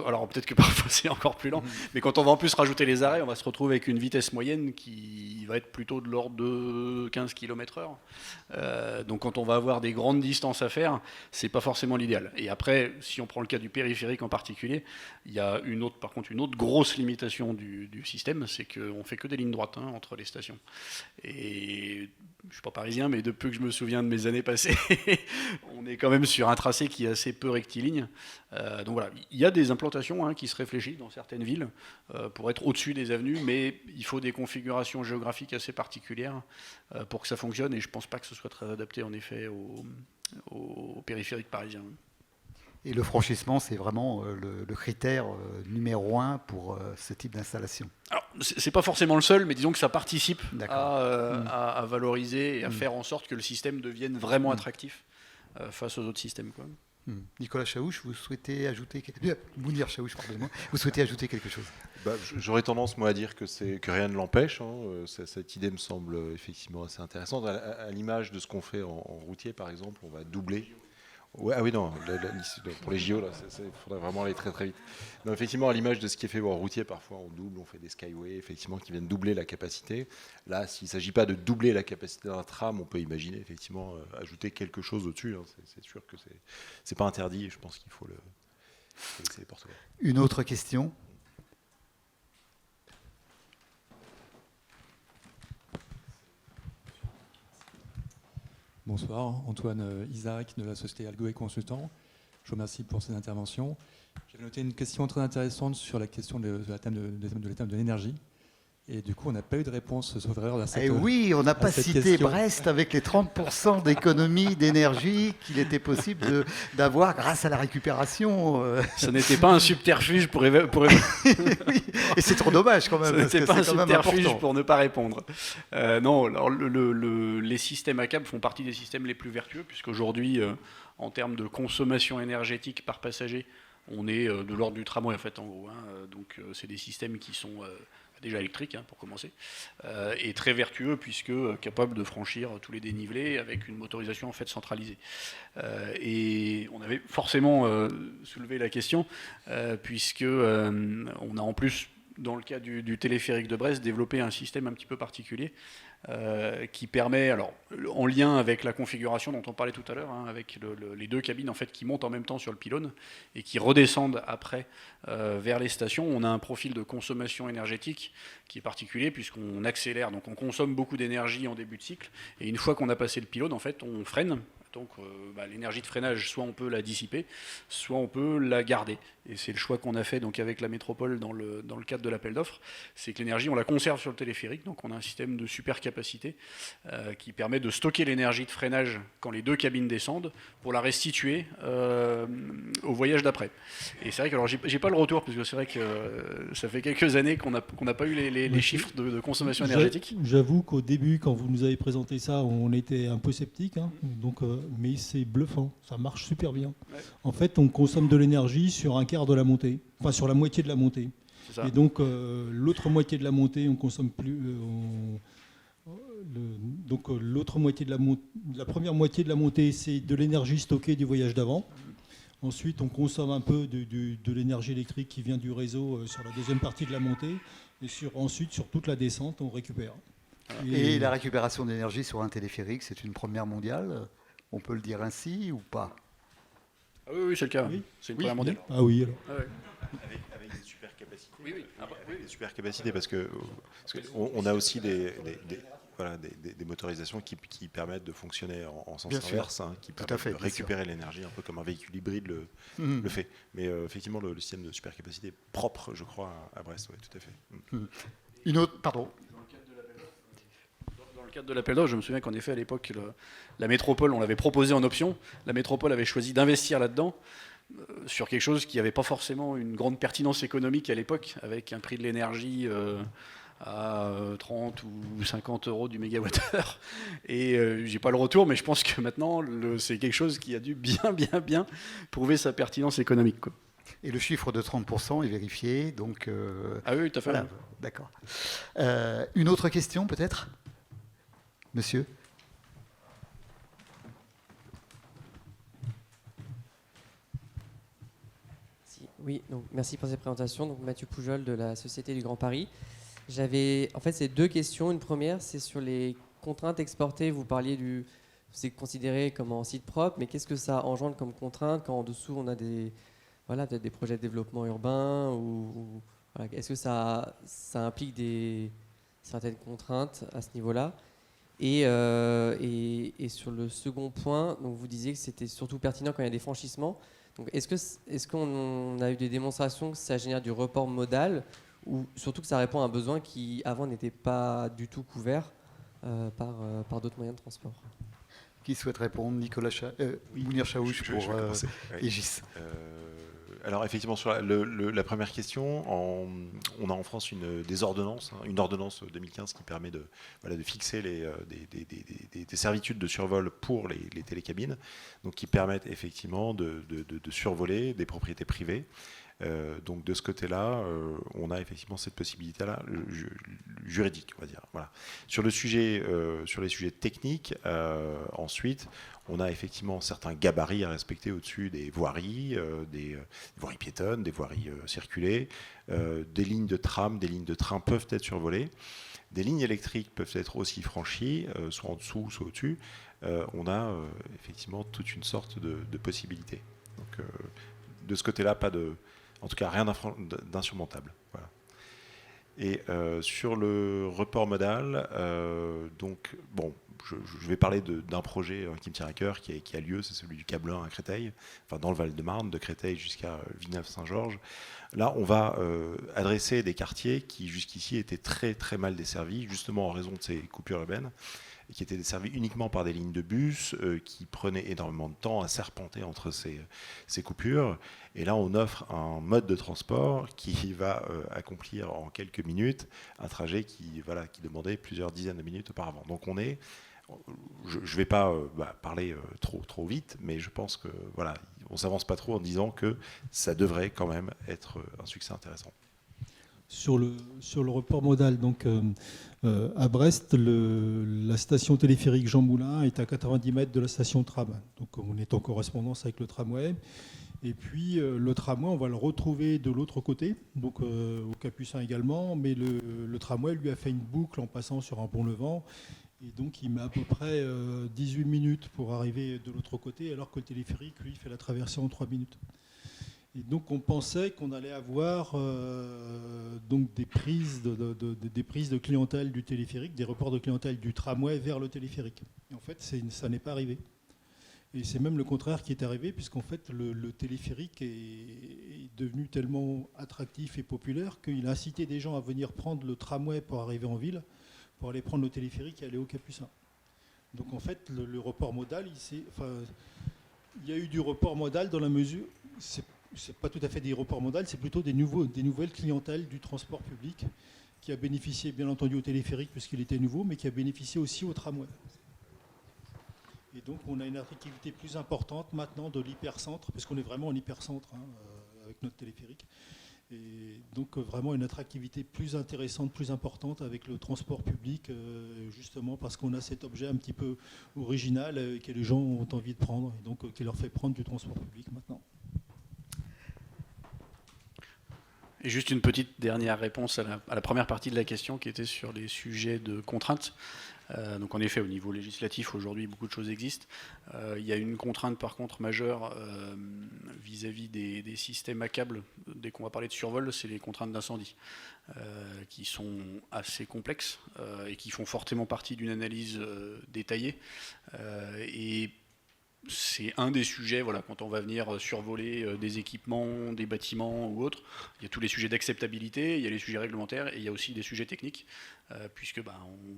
alors peut-être que parfois c'est encore plus lent, mais quand on va en plus rajouter les arrêts, on va se retrouver avec une vitesse moyenne qui va être plutôt de l'ordre de 15 km/h. Donc quand on va avoir des grandes distances à faire, c'est pas forcément l'idéal. Et après, si on prend le cas du périphérique en particulier, il y a par contre une autre grosse limitation du système, c'est qu'on fait que des lignes droites entre les stations. Et je suis pas parisien, mais depuis que je me souviens de mes années passées, on est quand même sur un tracé qui est assez peu rectiligne. Donc voilà, il y a des implantations qui se réfléchissent dans certaines villes pour être au-dessus des avenues, mais il faut des configurations géographiques assez particulières pour que ça fonctionne, et je ne pense pas que ce soit très adapté en effet au périphérique parisien. Et le franchissement, c'est vraiment le critère numéro 1 pour ce type d'installation. Alors, c'est pas forcément le seul, mais disons que ça participe à valoriser et à faire en sorte que le système devienne vraiment attractif face aux autres systèmes, quoi. Nicolas Chaouche, vous souhaitez ajouter Mounir Chaouche, pardonnez-moi, vous souhaitez ajouter quelque chose? J'aurais tendance moi à dire que rien ne l'empêche. Cette idée me semble effectivement assez intéressante. À l'image de ce qu'on fait en routier, par exemple, on va doubler. Ouais, ah oui, non, pour les JO, il faudrait vraiment aller très très vite. Non, effectivement, à l'image de ce qui est fait en routier, parfois on double, on fait des skyways, effectivement, qui viennent doubler la capacité. Là, s'il ne s'agit pas de doubler la capacité d'un tram, on peut imaginer effectivement ajouter quelque chose au-dessus. C'est sûr que c'est pas interdit, et je pense qu'il faut laisser les portes ouvertes. Une autre question? Bonsoir, Antoine Isaac de la société Algo et Consultants. Je vous remercie pour cette intervention. J'avais noté une question très intéressante sur la question de la thème de l'énergie. Et du coup, on n'a pas eu de réponse sauf erreur à cette question. Oui, on n'a pas cité Brest avec les 30% d'économie d'énergie qu'il était possible d'avoir grâce à la récupération. Ça n'était pas un subterfuge pour... Oui, et c'est trop dommage quand même. Ça n'était pas un subterfuge pour ne pas répondre. Non, alors les systèmes à câble font partie des systèmes les plus vertueux, puisqu'aujourd'hui, en termes de consommation énergétique par passager, on est de l'ordre du tramway en fait, en gros. Donc c'est des systèmes qui sont... déjà électrique pour commencer, et très vertueux puisque capable de franchir tous les dénivelés avec une motorisation en fait centralisée. Et on avait forcément soulevé la question puisque on a en plus dans le cas du téléphérique de Brest, développé un système un petit peu particulier qui permet, alors en lien avec la configuration dont on parlait tout à l'heure, hein, avec les deux cabines en fait qui montent en même temps sur le pylône et qui redescendent après vers les stations. On a un profil de consommation énergétique qui est particulier puisqu'on accélère, donc on consomme beaucoup d'énergie en début de cycle et une fois qu'on a passé le pylône, en fait, on freine. Donc l'énergie de freinage, soit on peut la dissiper, soit on peut la garder. Et c'est le choix qu'on a fait donc, avec la métropole dans le cadre de l'appel d'offres. C'est que l'énergie, on la conserve sur le téléphérique. Donc on a un système de supercapacité qui permet de stocker l'énergie de freinage quand les deux cabines descendent pour la restituer au voyage d'après. Et c'est vrai que alors j'ai pas le retour, parce que c'est vrai que ça fait quelques années qu'on n'a pas eu les chiffres de consommation énergétique. J'avoue qu'au début, quand vous nous avez présenté ça, on était un peu sceptiques. Hein. Donc, mais c'est bluffant, ça marche super bien. Ouais. En fait, on consomme de l'énergie sur un quart de la montée, enfin sur la moitié de la montée. Et donc l'autre moitié de la montée, on consomme plus. L'autre moitié de la première moitié de la montée, c'est de l'énergie stockée du voyage d'avant. Ensuite, on consomme un peu de l'énergie électrique qui vient du réseau sur la deuxième partie de la montée. Et ensuite, sur toute la descente, on récupère. Et la récupération d'énergie sur un téléphérique, c'est une première mondiale. On peut le dire ainsi ou pas? Ah oui, c'est le cas. Oui. C'est une première mondiale. Ah oui, alors. Ah ouais. Avec des super capacités. Oui. Avec des super capacités parce qu'on a aussi des motorisations qui permettent de fonctionner en sens inverse, hein, qui permettent de récupérer l'énergie, un peu comme un véhicule hybride le fait. Mais effectivement, le système de super capacité est propre, je crois, à Brest, oui, tout à fait. Une autre, pardon. Dans le cadre de l'appel d'offres, je me souviens qu'en effet, à l'époque, la métropole, on l'avait proposé en option. La métropole avait choisi d'investir là-dedans sur quelque chose qui n'avait pas forcément une grande pertinence économique à l'époque, avec un prix de l'énergie à 30 ou 50 euros du mégawattheure. Et j'ai pas le retour, mais je pense que maintenant, c'est quelque chose qui a dû bien prouver sa pertinence économique, quoi. Et le chiffre de 30% est vérifié, donc... Ah oui, tout à fait. Voilà, d'accord. Une autre question, peut-être ? Monsieur ? Oui, donc merci pour cette présentation. Donc Mathieu Poujol de la Société du Grand Paris. C'est deux questions. Une première, c'est sur les contraintes exportées. Vous parliez c'est considéré comme en site propre, mais qu'est-ce que ça engendre comme contrainte quand en dessous on a peut-être des projets de développement urbain est-ce que ça implique certaines contraintes à ce niveau-là? Et sur le second point, donc vous disiez que c'était surtout pertinent quand il y a des franchissements. Donc est-ce qu'on a eu des démonstrations que ça génère du report modal ou surtout que ça répond à un besoin qui avant n'était pas du tout couvert par d'autres moyens de transport? Qui souhaite répondre? Mounir Chaouch pour Aegis. Alors effectivement, sur la première question, on a en France une ordonnance 2015 qui permet de fixer des servitudes de survol pour les télécabines, donc qui permettent effectivement de survoler des propriétés privées. Donc de ce côté-là, on a effectivement cette possibilité-là juridique, on va dire. Voilà. Sur les sujets techniques, ensuite, on a effectivement certains gabarits à respecter au-dessus des voiries, des voiries piétonnes, des voiries circulées, des lignes de tram, des lignes de train peuvent être survolées, des lignes électriques peuvent être aussi franchies, soit en dessous, soit au-dessus. On a effectivement toute une sorte de possibilités. Donc de ce côté-là, en tout cas, rien d'insurmontable. Voilà. Et sur le report modal, je vais parler d'un projet qui me tient à cœur, qui a lieu, c'est celui du câble 1 à Créteil, enfin dans le Val-de-Marne, de Créteil jusqu'à Villeneuve-Saint-Georges. Là, on va adresser des quartiers qui jusqu'ici étaient très très mal desservis, justement en raison de ces coupures urbaines, et qui étaient desservis uniquement par des lignes de bus qui prenaient énormément de temps à serpenter entre ces coupures. Et là, on offre un mode de transport qui va accomplir en quelques minutes un trajet qui demandait plusieurs dizaines de minutes auparavant. Donc je ne vais pas parler trop vite, mais je pense que on s'avance pas trop en disant que ça devrait quand même être un succès intéressant. Sur le report modal, donc à Brest, la station téléphérique Jean Moulin est à 90 mètres de la station tram. Donc on est en correspondance avec le tramway. Et puis le tramway, on va le retrouver de l'autre côté, donc au Capucin également, mais le tramway lui a fait une boucle en passant sur un pont-levant, et donc il met à peu près 18 minutes pour arriver de l'autre côté, alors que le téléphérique, lui, fait la traversée en 3 minutes. Et donc on pensait qu'on allait avoir donc des prises de clientèle du téléphérique, des reports de clientèle du tramway vers le téléphérique. Et en fait, ça n'est pas arrivé. Et c'est même le contraire qui est arrivé, puisqu'en fait, le téléphérique est devenu tellement attractif et populaire qu'il a incité des gens à venir prendre le tramway pour arriver en ville, pour aller prendre le téléphérique et aller au Capucin. Donc en fait, le report modal, il y a eu du report modal dans la mesure... C'est pas tout à fait des reports modaux, c'est plutôt des nouvelles clientèles du transport public qui a bénéficié bien entendu au téléphérique puisqu'il était nouveau, mais qui a bénéficié aussi au tramway. Et donc on a une attractivité plus importante maintenant de l'hypercentre, parce qu'on est vraiment en hypercentre avec notre téléphérique. Et donc vraiment une attractivité plus intéressante, plus importante avec le transport public, justement parce qu'on a cet objet un petit peu original que les gens ont envie de prendre, et donc qui leur fait prendre du transport public maintenant. Et juste une petite dernière réponse à la première partie de la question qui était sur les sujets de contraintes. Donc en effet, au niveau législatif, aujourd'hui, beaucoup de choses existent. Il y a une contrainte par contre majeure vis-à-vis des systèmes à câble. Dès qu'on va parler de survol, c'est les contraintes d'incendie qui sont assez complexes et qui font fortement partie d'une analyse détaillée. Et c'est un des sujets, voilà, quand on va venir survoler des équipements, des bâtiments ou autres. Il y a tous les sujets d'acceptabilité, il y a les sujets réglementaires et il y a aussi des sujets techniques, puisque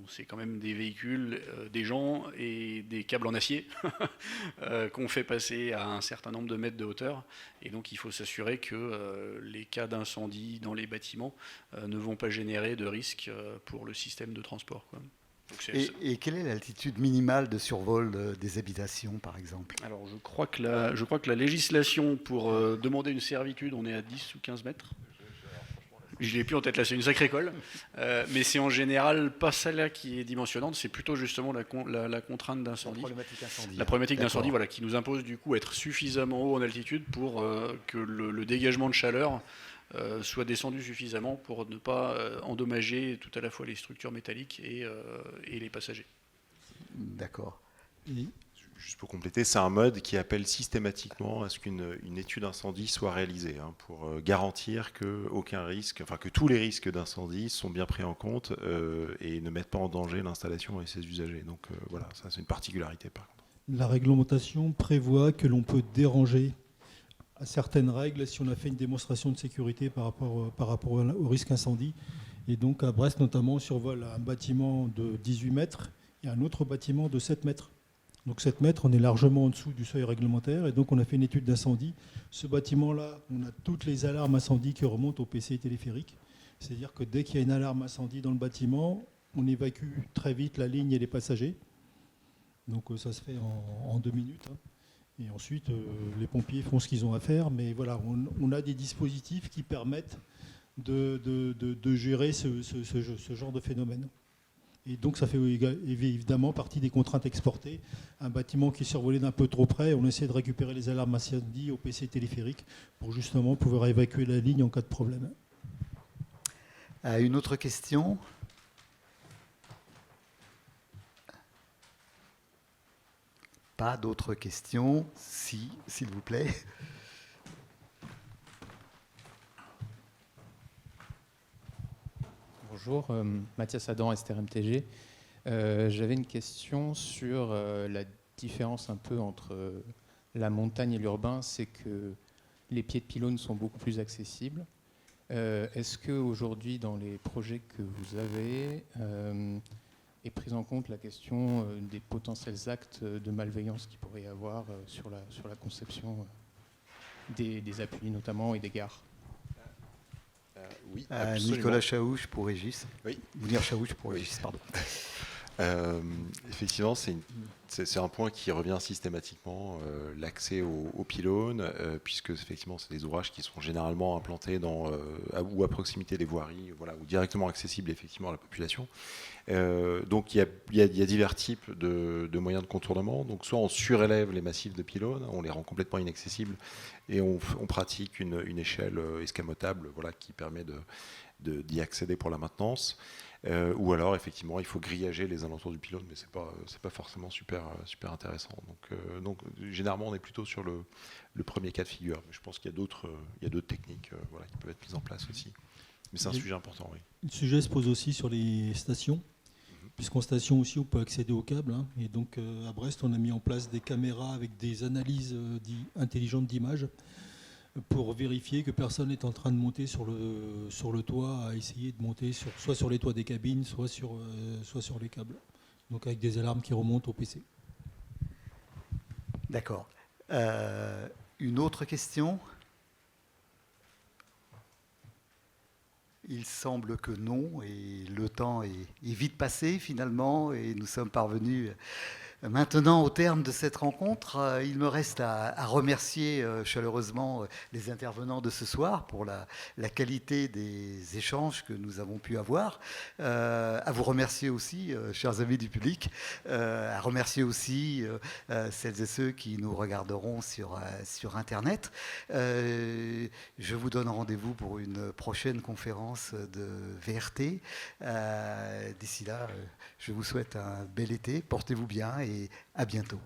c'est quand même des véhicules, des gens et des câbles en acier qu'on fait passer à un certain nombre de mètres de hauteur. Et donc il faut s'assurer que les cas d'incendie dans les bâtiments ne vont pas générer de risques pour le système de transport, quoi. Et quelle est l'altitude minimale de survol des habitations, par exemple? Alors, je crois que la législation pour demander une servitude, on est à 10 ou 15 mètres. Je ne l'ai plus en tête, là, c'est une sacrée colle. Mais c'est en général pas celle-là qui est dimensionnante, c'est plutôt justement la contrainte d'incendie. La problématique d'incendie, voilà, qui nous impose du coup être suffisamment haut en altitude pour que le dégagement de chaleur soit descendu suffisamment pour ne pas endommager tout à la fois les structures métalliques et les passagers. D'accord. Juste pour compléter, c'est un mode qui appelle systématiquement à ce qu'une étude incendie soit réalisée, pour garantir que tous les risques d'incendie sont bien pris en compte et ne mettent pas en danger l'installation et ses usagers. Donc voilà, ça c'est une particularité par contre. La réglementation prévoit que l'on peut déranger à certaines règles si on a fait une démonstration de sécurité par rapport au risque incendie. Et donc à Brest notamment, on survole un bâtiment de 18 mètres et un autre bâtiment de 7 mètres. Donc 7 mètres, on est largement en dessous du seuil réglementaire et donc on a fait une étude d'incendie. Ce bâtiment-là, on a toutes les alarmes incendie qui remontent au PC téléphérique. C'est-à-dire que dès qu'il y a une alarme incendie dans le bâtiment, on évacue très vite la ligne et les passagers. Donc ça se fait en 2 minutes. Et ensuite, les pompiers font ce qu'ils ont à faire. Mais voilà, on a des dispositifs qui permettent de gérer ce genre de phénomène. Et donc, ça fait évidemment partie des contraintes exportées. Un bâtiment qui est survolé d'un peu trop près, on essaie de récupérer les alarmes incendies au PC téléphérique pour justement pouvoir évacuer la ligne en cas de problème. Une autre question ? Pas d'autres questions? Si, s'il vous plaît. Bonjour, Mathias Adam, STRMTG. J'avais une question sur la différence un peu entre la montagne et l'urbain. C'est que les pieds de pylône sont beaucoup plus accessibles. Est-ce qu'aujourd'hui, dans les projets que vous avez, est prise en compte la question des potentiels actes de malveillance qu'il pourrait y avoir sur la conception des appuis notamment et des gares? Oui, Nicolas Chaouche pour Régis. Oui. Mounir Chaouche pour Régis, pardon. Effectivement, c'est un point qui revient systématiquement, l'accès aux pylônes, puisque effectivement, c'est des ouvrages qui sont généralement implantés ou à proximité des voiries, voilà, ou directement accessibles effectivement à la population. Donc il y a divers types de moyens de contournement. Donc soit on surélève les massifs de pylônes, on les rend complètement inaccessibles et on pratique une échelle escamotable, voilà, qui permet d'y accéder pour la maintenance. Ou alors effectivement il faut grillager les alentours du pylône, mais c'est pas forcément super intéressant. Donc généralement on est plutôt sur le premier cas de figure. Mais je pense qu'il y a d'autres techniques, voilà, qui peuvent être mises en place aussi. Mais c'est un sujet important, oui. Le sujet se pose aussi sur les stations, puisqu'en station aussi on peut accéder aux câbles, hein. Et donc à Brest on a mis en place des caméras avec des analyses intelligentes d'images pour vérifier que personne n'est en train de monter sur le toit, à essayer de monter soit sur les toits des cabines, soit sur les câbles. Donc avec des alarmes qui remontent au PC. D'accord. Une autre question ? Il semble que non, et le temps est vite passé finalement, et nous sommes parvenus maintenant au terme de cette rencontre. Il me reste à remercier chaleureusement les intervenants de ce soir pour la qualité des échanges que nous avons pu avoir, à vous remercier aussi, chers amis du public, à remercier aussi celles et ceux qui nous regarderont sur Internet. Je vous donne rendez-vous pour une prochaine conférence de VRT. D'ici là, je vous souhaite un bel été, portez-vous bien et à bientôt.